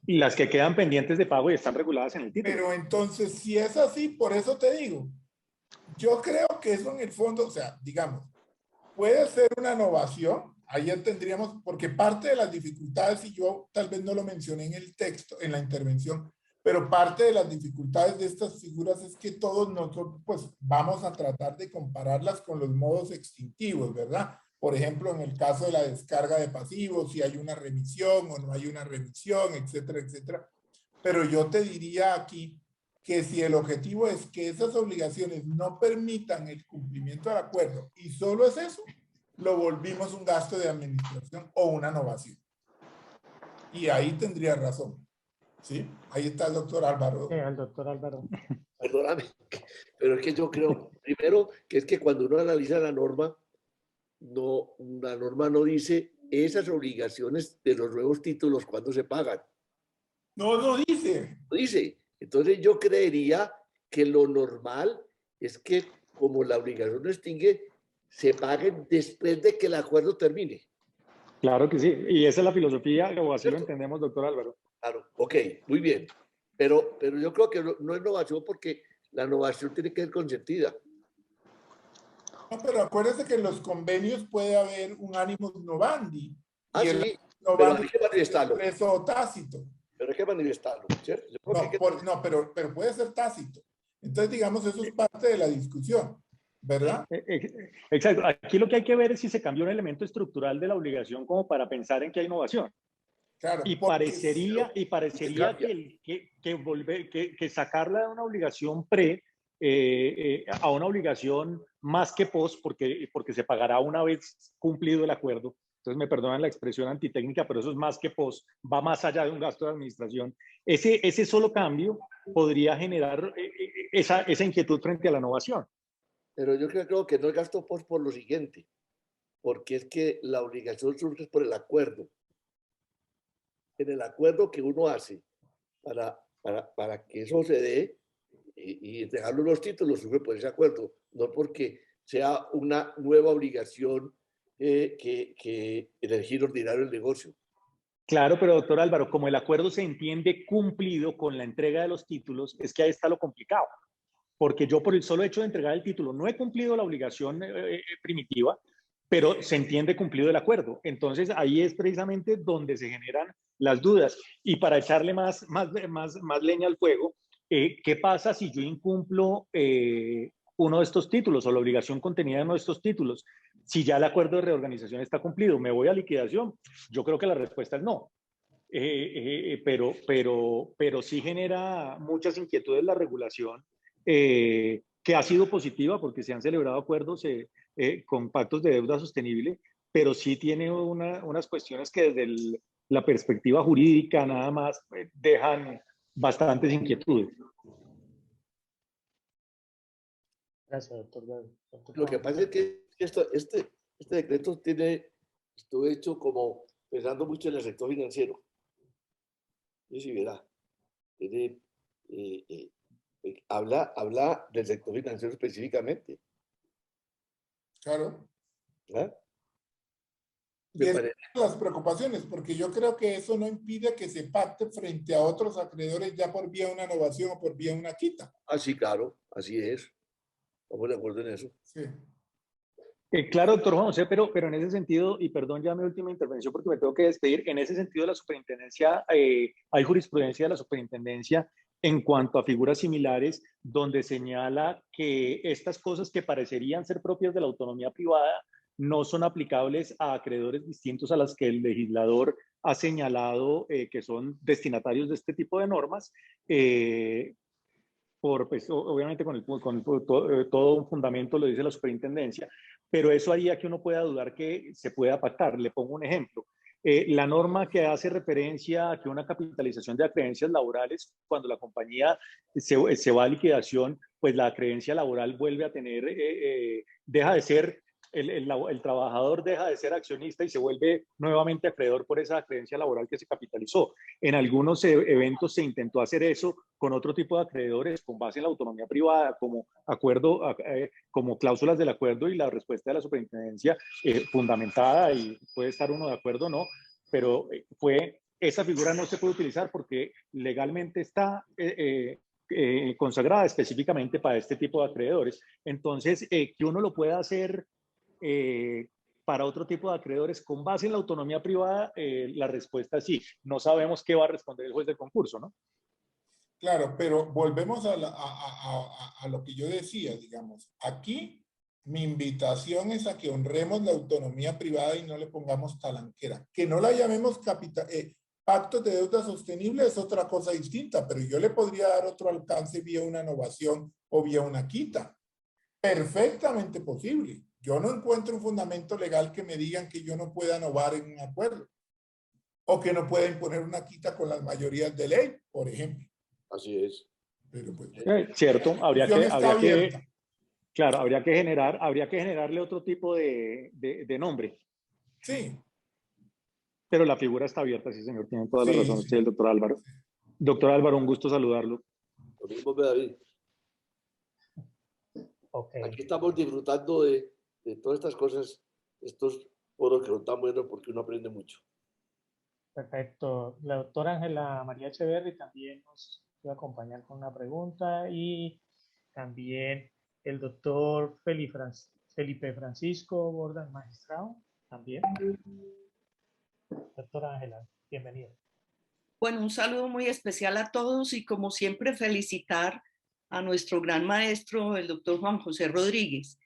Y las que quedan pendientes de pago y están reguladas en el título. Pero entonces, si es así, por eso te digo, yo creo que eso en el fondo, o sea, digamos, puede ser una innovación, ahí ya tendríamos, porque parte de las dificultades, y yo tal vez no lo mencioné en el texto, en la intervención, pero parte de las dificultades de estas figuras es que todos nosotros, pues, vamos a tratar de compararlas con los modos extintivos, ¿verdad? por ejemplo, en el caso de la descarga de pasivos, si hay una remisión o no hay una remisión, etcétera, etcétera. Pero yo te diría aquí que si el objetivo es que esas obligaciones no permitan el cumplimiento del acuerdo y solo es eso, lo volvimos un gasto de administración o una novación. Y ahí tendría razón. ¿Sí? Ahí está el doctor Álvaro. El doctor Álvaro. Perdóname, pero es que yo creo, primero, que es que cuando uno analiza la norma no dice esas obligaciones de los nuevos títulos cuándo se pagan. No dice. No dice. Entonces yo creería que lo normal es que como la obligación no extingue, se paguen después de que el acuerdo termine. Claro que sí, y esa es la filosofía, o así ¿Cierto? lo entendemos, doctor Álvaro. Claro, ok, muy bien. Pero yo creo que no es innovación porque la innovación tiene que ser consentida. No, pero acuérdese que en los convenios puede haber un animus novandi. Ah, y el sí, novandi pero hay que manifestarlo. expreso o tácito. Pero hay que manifestarlo, ¿cierto? No, pero puede ser tácito. Entonces, digamos, eso es parte de la discusión, ¿verdad? Exacto. Aquí lo que hay que ver es si se cambió un elemento estructural de la obligación como para pensar en que hay innovación. Claro, Y parecería que sacarla de una obligación a una obligación más que post, porque se pagará una vez cumplido el acuerdo. Entonces me perdonan la expresión antitécnica, pero eso es más que post, va más allá de un gasto de administración. Ese solo cambio podría generar esa inquietud frente a la innovación. Pero yo creo que no es gasto post por lo siguiente, porque es que la obligación surge por el acuerdo. En el acuerdo que uno hace para que eso se dé y entregarlo los títulos, surge por ese acuerdo, no porque sea una nueva obligación que en el giro ordinario del negocio. Claro, pero doctor Álvaro, como el acuerdo se entiende cumplido con la entrega de los títulos, es que ahí está lo complicado. Porque yo por el solo hecho de entregar el título no he cumplido la obligación primitiva, pero se entiende cumplido el acuerdo. Entonces ahí es precisamente donde se generan las dudas. Y para echarle más leña al fuego, ¿qué pasa si yo incumplo uno de estos títulos o la obligación contenida en uno de estos títulos? Si ya el acuerdo de reorganización está cumplido, ¿me voy a liquidación? Yo creo que la respuesta es no. Pero sí genera muchas inquietudes la regulación, que ha sido positiva porque se han celebrado acuerdos con pactos de deuda sostenible, pero sí tiene unas cuestiones que desde la perspectiva jurídica nada más dejan bastantes inquietudes. Gracias, doctor. Lo que pasa es que este decreto estuvo hecho como pensando mucho en el sector financiero. Y si verá, habla del sector financiero específicamente. Claro. ¿Ah? Y es las preocupaciones, porque yo creo que eso no impide que se pacte frente a otros acreedores ya por vía de una innovación o por vía de una quita. Ah, sí, claro, así es. Estamos de acuerdo en eso. Sí. Claro, doctor Juan José, pero en ese sentido, y perdón ya mi última intervención porque me tengo que despedir, en ese sentido la superintendencia, hay jurisprudencia de la superintendencia en cuanto a figuras similares donde señala que estas cosas que parecerían ser propias de la autonomía privada no son aplicables a acreedores distintos a las que el legislador ha señalado que son destinatarios de este tipo de normas, pues, obviamente con todo un fundamento lo dice la superintendencia, pero eso haría que uno pueda dudar que se pueda pactar. Le pongo un ejemplo. La norma que hace referencia a que una capitalización de acreencias laborales, cuando la compañía se va a liquidación, pues la acreencia laboral vuelve a tener, deja de ser, el trabajador deja de ser accionista y se vuelve nuevamente acreedor por esa acreencia laboral que se capitalizó. En algunos eventos se intentó hacer eso con otro tipo de acreedores con base en la autonomía privada, como acuerdo, como cláusulas del acuerdo, y la respuesta de la superintendencia fundamentada, y puede estar uno de acuerdo o no, pero esa figura no se puede utilizar porque legalmente está consagrada específicamente para este tipo de acreedores. Entonces, que uno lo pueda hacer para otro tipo de acreedores con base en la autonomía privada, la respuesta es sí. No sabemos qué va a responder el juez del concurso, ¿no? Claro, pero volvemos a lo que yo decía, digamos. Aquí Mi invitación es a que honremos la autonomía privada y no le pongamos talanquera. Que no la llamemos pactos de deuda sostenible es otra cosa distinta, pero yo le podría dar otro alcance vía una innovación o vía una quita. Perfectamente posible. Yo no encuentro un fundamento legal que me digan que yo no pueda innovar en un acuerdo o que no pueda imponer una quita con las mayorías de ley, por ejemplo. Así es. Pero pues, Cierto, habría que generarle otro tipo de nombre. Sí. Pero la figura está abierta, sí, señor. Tiene toda la Sí, razón sí. usted, el doctor Álvaro. Doctor Álvaro, un gusto saludarlo. Lo mismo, David. Ok. Aquí estamos disfrutando de todas estas cosas, estos foros que son tan buenos porque uno aprende mucho. Perfecto. La doctora Ángela María Echeverri también nos va a acompañar con una pregunta y también el doctor Felipe Francisco Bordan Magistrado también. Doctora Ángela, bienvenida. Bueno, un saludo muy especial a todos y como siempre felicitar a nuestro gran maestro, el doctor Juan José Rodríguez.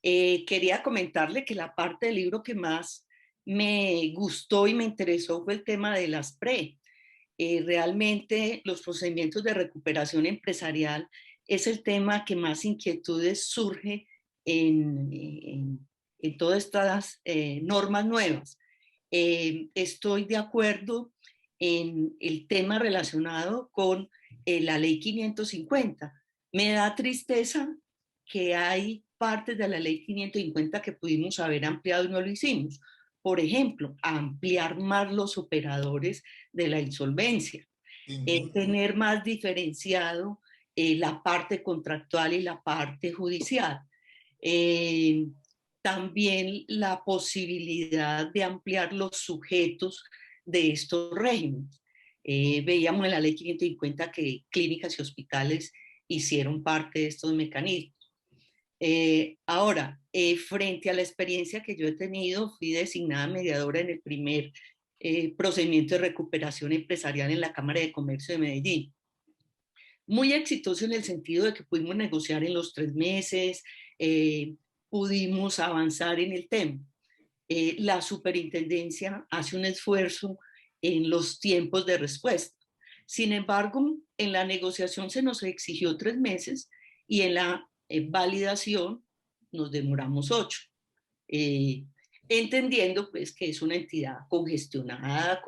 Quería comentarle que la parte del libro que más me gustó y me interesó fue el tema de las PRE. Realmente los procedimientos de recuperación empresarial es el tema que más inquietudes surge en todas estas normas nuevas. Estoy de acuerdo en el tema relacionado con la ley 550. Me da tristeza que hay partes de la ley 550 que pudimos haber ampliado y no lo hicimos. Por ejemplo, ampliar más los operadores de la insolvencia, tener más diferenciado la parte contractual y la parte judicial. También la posibilidad de ampliar los sujetos de estos regímenes. Veíamos en la ley 550 que clínicas y hospitales hicieron parte de estos mecanismos. Ahora, frente a la experiencia que yo he tenido, fui designada mediadora en el primer procedimiento de recuperación empresarial en la Cámara de Comercio de Medellín. Muy exitoso en el sentido de que pudimos negociar en los 3 meses, pudimos avanzar en el tema. La superintendencia hace un esfuerzo en los tiempos de respuesta. Sin embargo, en la negociación se nos exigió 3 meses y en la validación nos demoramos 8. Entendiendo pues que es una entidad congestionada,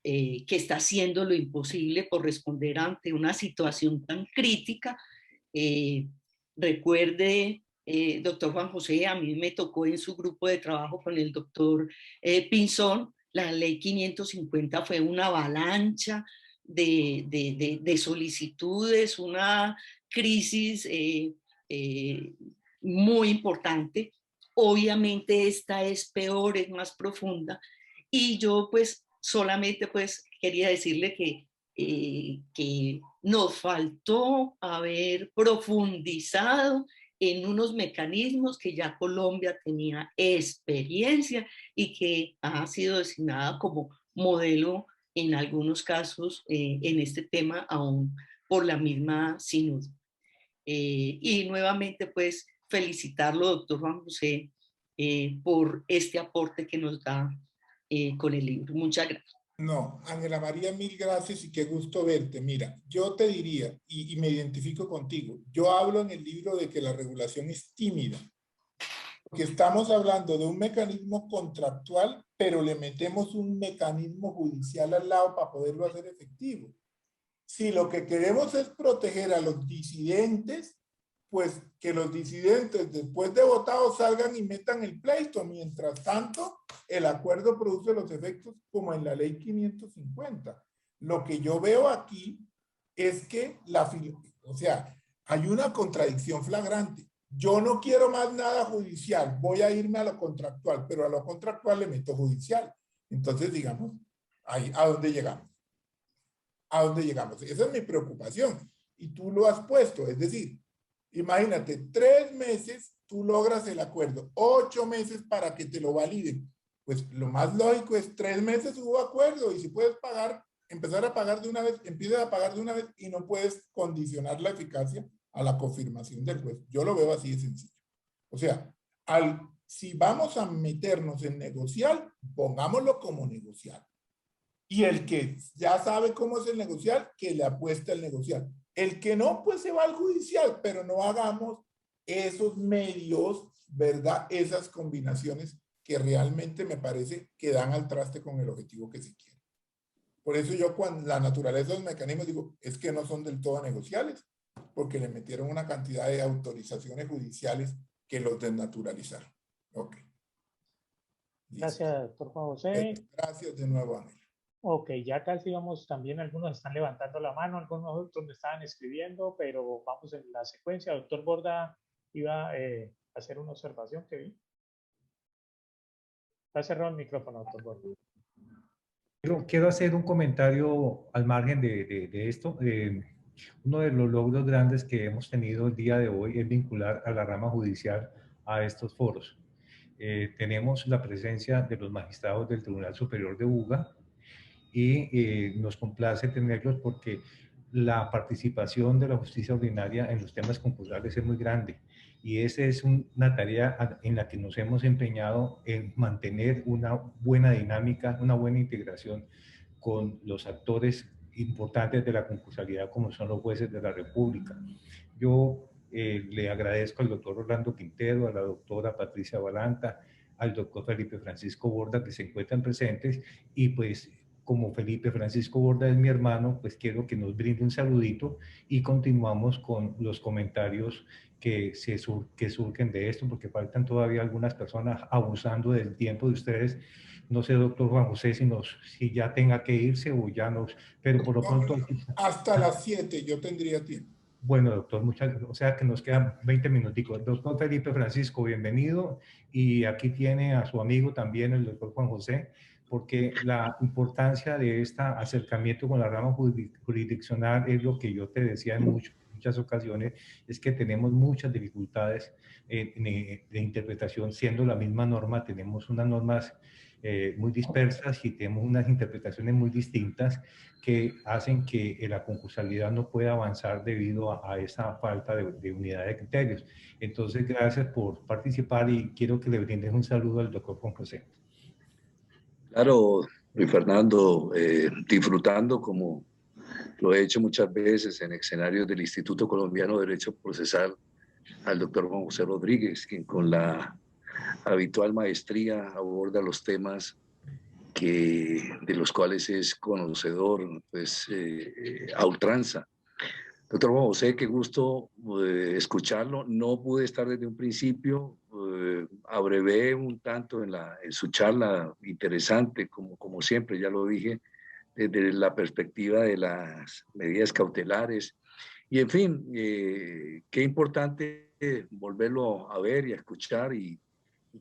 que está haciendo lo imposible por responder ante una situación tan crítica. Recuerde, doctor Juan José, a mí me tocó en su grupo de trabajo con el doctor Pinzón, la ley 550 fue una avalancha de solicitudes, una crisis muy importante. Obviamente esta es peor, es más profunda, y yo pues solamente pues quería decirle que nos faltó haber profundizado en unos mecanismos que ya Colombia tenía experiencia y que ha sido designada como modelo en algunos casos en este tema aún por la misma SINUD. Y nuevamente pues felicitarlo, doctor Juan José, por este aporte que nos da con el libro. Muchas gracias. No, Ángela María, mil gracias y qué gusto verte. Mira, yo te diría, y me identifico contigo, yo hablo en el libro de que la regulación es tímida, porque estamos hablando de un mecanismo contractual, pero le metemos un mecanismo judicial al lado para poderlo hacer efectivo. Si lo que queremos es proteger a los disidentes, pues que los disidentes después de votados salgan y metan el pleito. Mientras tanto, el acuerdo produce los efectos como en la ley 550. Lo que yo veo aquí es que o sea, hay una contradicción flagrante. Yo no quiero más nada judicial, voy a irme a lo contractual, pero a lo contractual le meto judicial. Entonces, digamos, ahí, ¿a dónde llegamos? ¿A dónde llegamos? Esa es mi preocupación. Y tú lo has puesto, es decir, imagínate, 3 meses tú logras el acuerdo, 8 meses para que te lo validen. Pues lo más lógico es 3 meses hubo acuerdo y si puedes pagar, empezar a pagar de una vez, empiezas a pagar de una vez y no puedes condicionar la eficacia a la confirmación del juez. Yo lo veo así de sencillo. O sea, Si vamos a meternos en negociar, pongámoslo como negociar. Y el que ya sabe cómo es el negociar, que le apueste al negociar. El que no, pues se va al judicial, pero no hagamos esos medios, ¿verdad? Esas combinaciones que realmente me parece que dan al traste con el objetivo que se quiere. Por eso yo, cuando la naturaleza de los mecanismos, digo, es que no son del todo negociables, porque le metieron una cantidad de autorizaciones judiciales que los desnaturalizaron. Ok. Gracias, doctor Juan José. Gracias de nuevo, Ángel. Ok, ya casi vamos, también algunos están levantando la mano, algunos otros me estaban escribiendo, pero vamos en la secuencia. Doctor Borda iba a hacer una observación que vi. Está cerrado el micrófono, doctor Borda. Quiero hacer un comentario al margen de esto. Uno de los logros grandes que hemos tenido el día de hoy es vincular a la rama judicial a estos foros. Tenemos la presencia de los magistrados del Tribunal Superior de Buga y nos complace tenerlos porque la participación de la justicia ordinaria en los temas concursales es muy grande y esa es una tarea en la que nos hemos empeñado en mantener una buena dinámica, una buena integración con los actores importantes de la concursalidad como son los jueces de la República. Yo le agradezco al doctor Orlando Quintero, a la doctora Patricia Balanta, al doctor Felipe Francisco Borda que se encuentran presentes y pues como Felipe Francisco Borda es mi hermano, pues quiero que nos brinde un saludito y continuamos con los comentarios que surgen de esto, porque faltan todavía algunas personas abusando del tiempo de ustedes. No sé, doctor Juan José, si ya tenga que irse o ya nos... Pero por lo pronto... Hasta las 7 yo tendría tiempo. Bueno, doctor, o sea que nos quedan 20 minuticos. Doctor Felipe Francisco, bienvenido. Y aquí tiene a su amigo también, el doctor Juan José, porque la importancia de este acercamiento con la rama jurisdiccional es lo que yo te decía en muchas ocasiones, es que tenemos muchas dificultades de interpretación, siendo la misma norma, tenemos unas normas muy dispersas y tenemos unas interpretaciones muy distintas que hacen que la concursalidad no pueda avanzar debido a esa falta de unidad de criterios. Entonces, gracias por participar y quiero que le brindes un saludo al doctor Juan José. Claro, Luis Fernando, disfrutando como lo he hecho muchas veces en escenarios del Instituto Colombiano de Derecho Procesal, al doctor Juan José Rodríguez, quien con la habitual maestría aborda los temas de los cuales es conocedor, pues, a ultranza. Doctor Juan José, qué gusto escucharlo. No pude estar desde un principio, abrevé un tanto en su charla, interesante, como siempre, ya lo dije, desde la perspectiva de las medidas cautelares. Y en fin, qué importante volverlo a ver y a escuchar y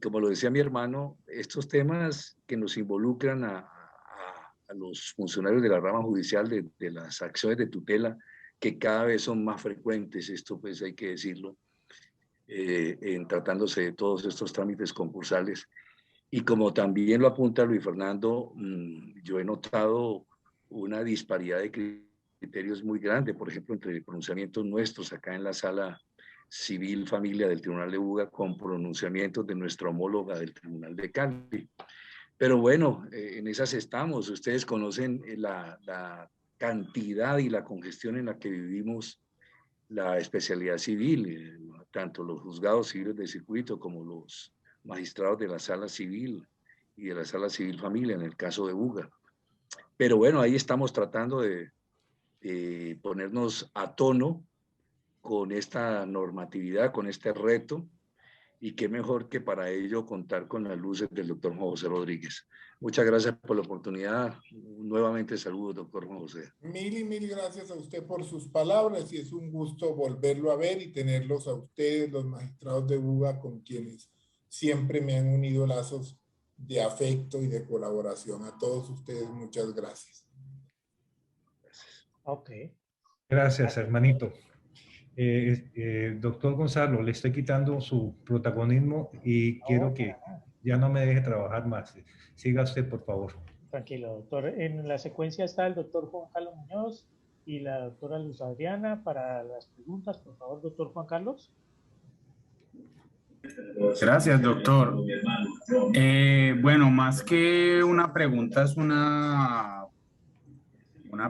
como lo decía mi hermano, estos temas que nos involucran a los funcionarios de la rama judicial de las acciones de tutela, que cada vez son más frecuentes, esto pues hay que decirlo, en tratándose de todos estos trámites concursales. Y como también lo apunta Luis Fernando, yo he notado una disparidad de criterios muy grande, por ejemplo, entre pronunciamientos nuestros acá en la sala civil familia del Tribunal de Buga con pronunciamientos de nuestra homóloga del Tribunal de Cali. Pero bueno, en esas estamos. Ustedes conocen la cantidad y la congestión en la que vivimos la especialidad civil, tanto los juzgados civiles de circuito como los magistrados de la sala civil y de la sala civil familia en el caso de Buga. Pero bueno, ahí estamos tratando de ponernos a tono con esta normatividad, con este reto, y qué mejor que para ello contar con las luces del doctor Juan José Rodríguez. Muchas gracias por la oportunidad. Nuevamente saludos, doctor Juan José. Mil gracias a usted por sus palabras y es un gusto volverlo a ver y tenerlos a ustedes, los magistrados de Buga, con quienes siempre me han unido lazos de afecto y de colaboración. A todos ustedes, muchas gracias. Ok. Gracias, hermanito. Doctor Gonzalo, le estoy quitando su protagonismo y quiero que ya no me deje trabajar más. Siga usted, por favor. Tranquilo, doctor. En la secuencia está el doctor Juan Carlos Muñoz y la doctora Luz Adriana para las preguntas. Por favor, doctor Juan Carlos. Gracias, doctor. Bueno, más que una pregunta, es una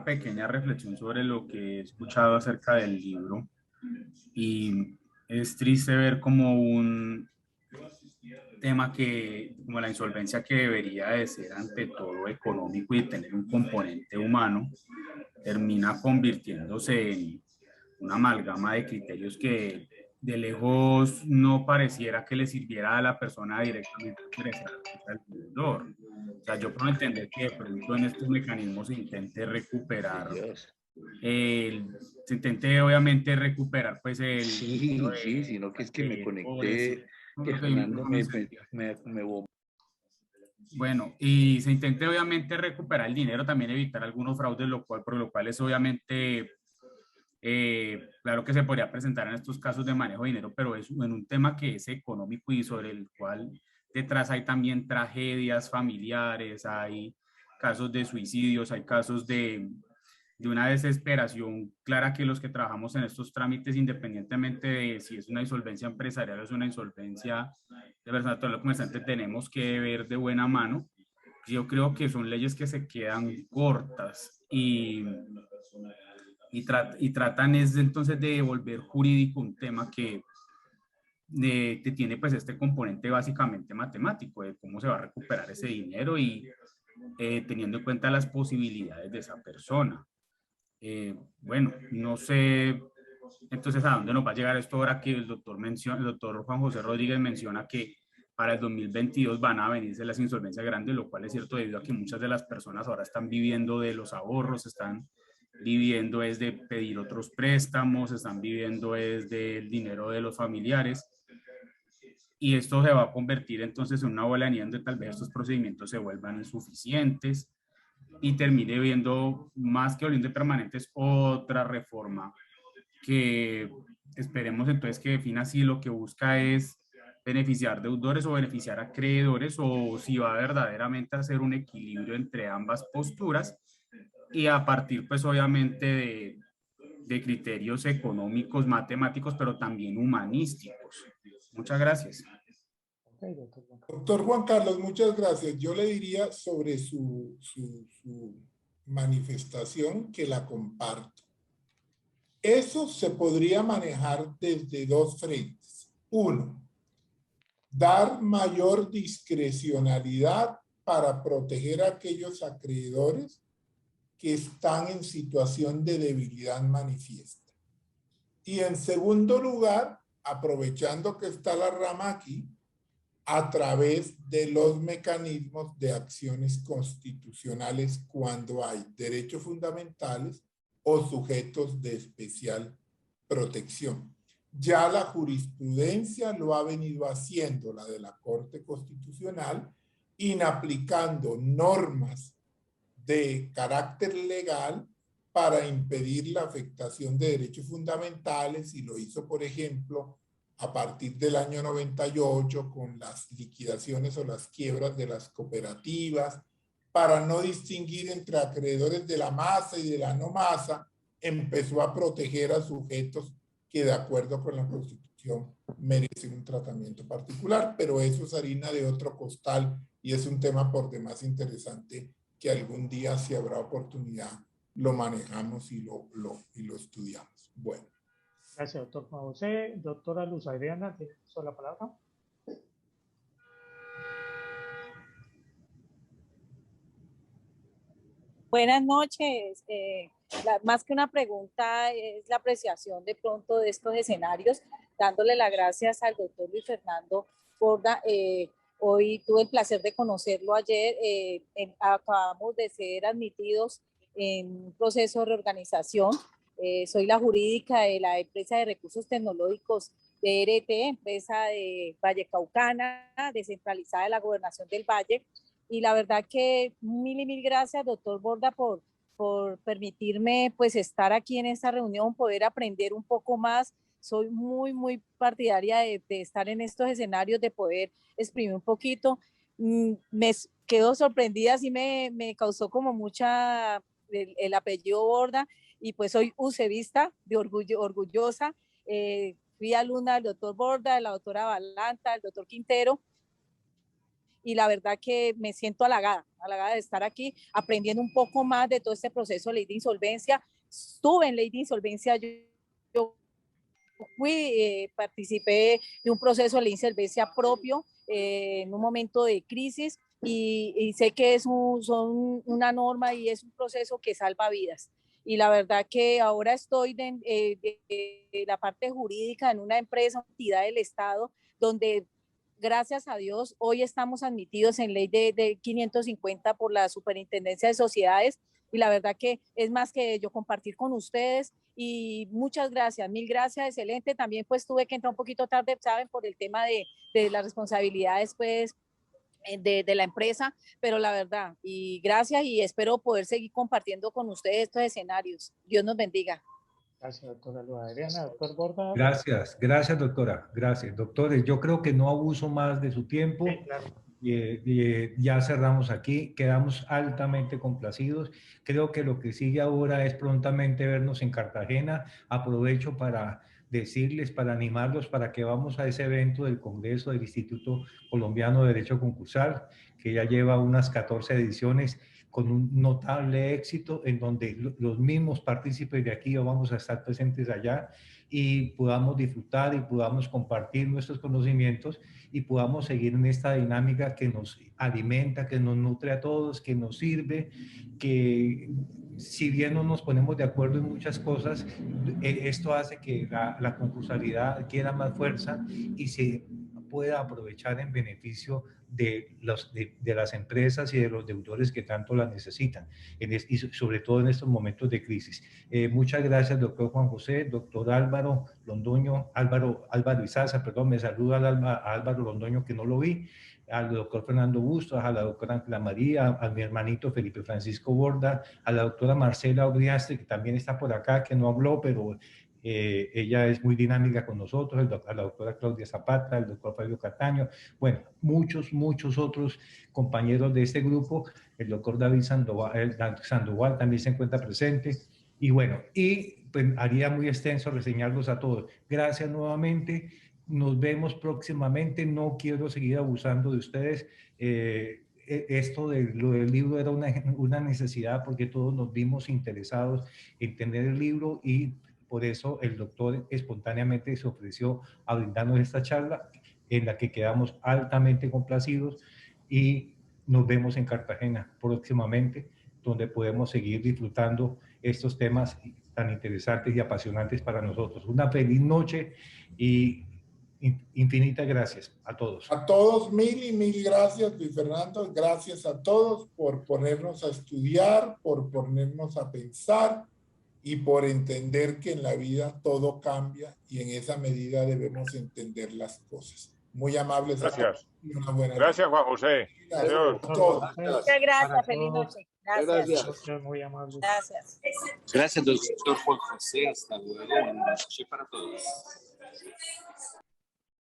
pequeña reflexión sobre lo que he escuchado acerca del libro. Y es triste ver como un tema que, como la insolvencia, que debería de ser ante todo económico y tener un componente humano, termina convirtiéndose en una amalgama de criterios que de lejos no pareciera que le sirviera a la persona directamente interesada, que es el deudor. O sea, yo puedo entender que de pronto en estos mecanismos se intente recuperar, se intente obviamente recuperar pues el... Sí, sino que es que me conecté, que Fernando me Bueno, y se intente obviamente recuperar el dinero, también evitar algunos fraudes, por lo cual es obviamente, claro que se podría presentar en estos casos de manejo de dinero, pero es en un tema que es económico y sobre el cual detrás hay también tragedias familiares, hay casos de suicidios, hay casos de una desesperación clara, que los que trabajamos en estos trámites, independientemente de si es una insolvencia empresarial o es una insolvencia de persona natural o comerciante, tenemos que ver de buena mano. Yo creo que son leyes que se quedan cortas y tratan es entonces de volver jurídico un tema que tiene pues este componente básicamente matemático de cómo se va a recuperar ese dinero y teniendo en cuenta las posibilidades de esa persona. Bueno, no sé entonces a dónde nos va a llegar esto ahora que el doctor Juan José Rodríguez menciona que para el 2022 van a venirse las insolvencias grandes, lo cual es cierto debido a que muchas de las personas ahora están viviendo de los ahorros, están viviendo es de pedir otros préstamos, están viviendo es del dinero de los familiares. Y esto se va a convertir entonces en una bola de nieve donde tal vez estos procedimientos se vuelvan insuficientes y termine viendo, más que oriente permanentes, otra reforma que esperemos entonces que defina si lo que busca es beneficiar deudores o beneficiar a acreedores, o si va verdaderamente a hacer un equilibrio entre ambas posturas y a partir pues obviamente de criterios económicos, matemáticos, pero también humanísticos. Muchas gracias. Doctor Juan Carlos, muchas gracias. Yo le diría sobre su manifestación que la comparto. Eso se podría manejar desde dos frentes. Uno, dar mayor discrecionalidad para proteger a aquellos acreedores que están en situación de debilidad manifiesta. Y en segundo lugar, aprovechando que está la rama aquí, a través de los mecanismos de acciones constitucionales cuando hay derechos fundamentales o sujetos de especial protección. Ya la jurisprudencia lo ha venido haciendo, la de la Corte Constitucional, inaplicando normas de carácter legal para impedir la afectación de derechos fundamentales, y lo hizo, por ejemplo, a partir del año 98 con las liquidaciones o las quiebras de las cooperativas, para no distinguir entre acreedores de la masa y de la no masa, empezó a proteger a sujetos que de acuerdo con la Constitución merecen un tratamiento particular, pero eso es harina de otro costal y es un tema por demás interesante que algún día, si habrá oportunidad, lo manejamos y lo estudiamos. Bueno. Gracias, doctor Juan José. Doctora Luz Adriana, ¿tiene la palabra? Buenas noches. Más que una pregunta, es la apreciación de pronto de estos escenarios, dándole las gracias al doctor Luis Fernando Borda. Hoy tuve el placer de conocerlo ayer. Acabamos de ser admitidos en un proceso de reorganización. Soy la jurídica de la empresa de recursos tecnológicos DRT, empresa de Vallecaucana, descentralizada de la Gobernación del Valle. Y la verdad que mil gracias, doctor Borda, por permitirme pues estar aquí en esta reunión, poder aprender un poco más. Soy muy partidaria de estar en estos escenarios, de poder exprimir un poquito. Me quedo sorprendida, sí me causó como mucha el apellido Borda, y pues soy ucevista, orgullosa. fui alumna del doctor Borda, de la doctora Balanta, del doctor Quintero, y la verdad que me siento halagada de estar aquí aprendiendo un poco más de todo este proceso de ley de insolvencia. Estuve en ley de insolvencia, yo participé de un proceso de ley de insolvencia propio en un momento de crisis y sé que son una norma y es un proceso que salva vidas. Y la verdad que ahora estoy de la parte jurídica en una empresa, una entidad del Estado, donde gracias a Dios hoy estamos admitidos en ley de 550 por la Superintendencia de Sociedades, y la verdad que es más que yo compartir con ustedes, y muchas gracias, mil gracias, excelente. También pues tuve que entrar un poquito tarde, saben, por el tema de las responsabilidades pues de la empresa, pero la verdad, y gracias, y espero poder seguir compartiendo con ustedes estos escenarios. Dios nos bendiga. Gracias, doctora Luz Adriana. Doctor Borda. Gracias, doctora. Gracias, doctores. Yo creo que no abuso más de su tiempo. Sí, claro. Ya cerramos aquí, quedamos altamente complacidos. Creo que lo que sigue ahora es prontamente vernos en Cartagena. Aprovecho para decirles, para animarlos, para que vamos a ese evento del Congreso del Instituto Colombiano de Derecho Concursal, que ya lleva unas 14 ediciones, con un notable éxito, en donde los mismos partícipes de aquí vamos a estar presentes allá y podamos disfrutar y podamos compartir nuestros conocimientos y podamos seguir en esta dinámica que nos alimenta, que nos nutre a todos, que nos sirve, que si bien no nos ponemos de acuerdo en muchas cosas, esto hace que la concursalidad adquiera más fuerza y se pueda aprovechar en beneficio de las empresas y de los deudores que tanto la necesitan, y sobre todo en estos momentos de crisis. Muchas gracias, doctor Juan José, doctor Álvaro Londoño, Álvaro Izaza, perdón, me saluda a Álvaro Londoño, que no lo vi, al doctor Fernando Bustos, a la doctora Ángela María, a mi hermanito Felipe Francisco Borda, a la doctora Marcela Obriastre, que también está por acá, que no habló, pero ella es muy dinámica con nosotros, a la doctora Claudia Zapata, el doctor Fabio Cataño, bueno, muchos otros compañeros de este grupo, el doctor David Sandoval también se encuentra presente, y bueno, pues haría muy extenso reseñarlos a todos. Gracias nuevamente, nos vemos próximamente, no quiero seguir abusando de ustedes. Esto de lo del libro era una necesidad porque todos nos vimos interesados en tener el libro, y por eso el doctor espontáneamente se ofreció a brindarnos esta charla, en la que quedamos altamente complacidos, y nos vemos en Cartagena próximamente, donde podemos seguir disfrutando estos temas tan interesantes y apasionantes para nosotros. Una feliz noche y infinitas gracias a todos. A todos, mil gracias, Luis Fernando. Gracias a todos por ponernos a estudiar, por ponernos a pensar y por entender que en la vida todo cambia, y en esa medida debemos entender las cosas. Muy amables. Gracias. Una buena Gracias, Juan José. Adiós. Muchas gracias. Feliz noche. Gracias. Muy amable. Gracias. Gracias, doctor Juan José. Hasta luego. Buenas noches para todos.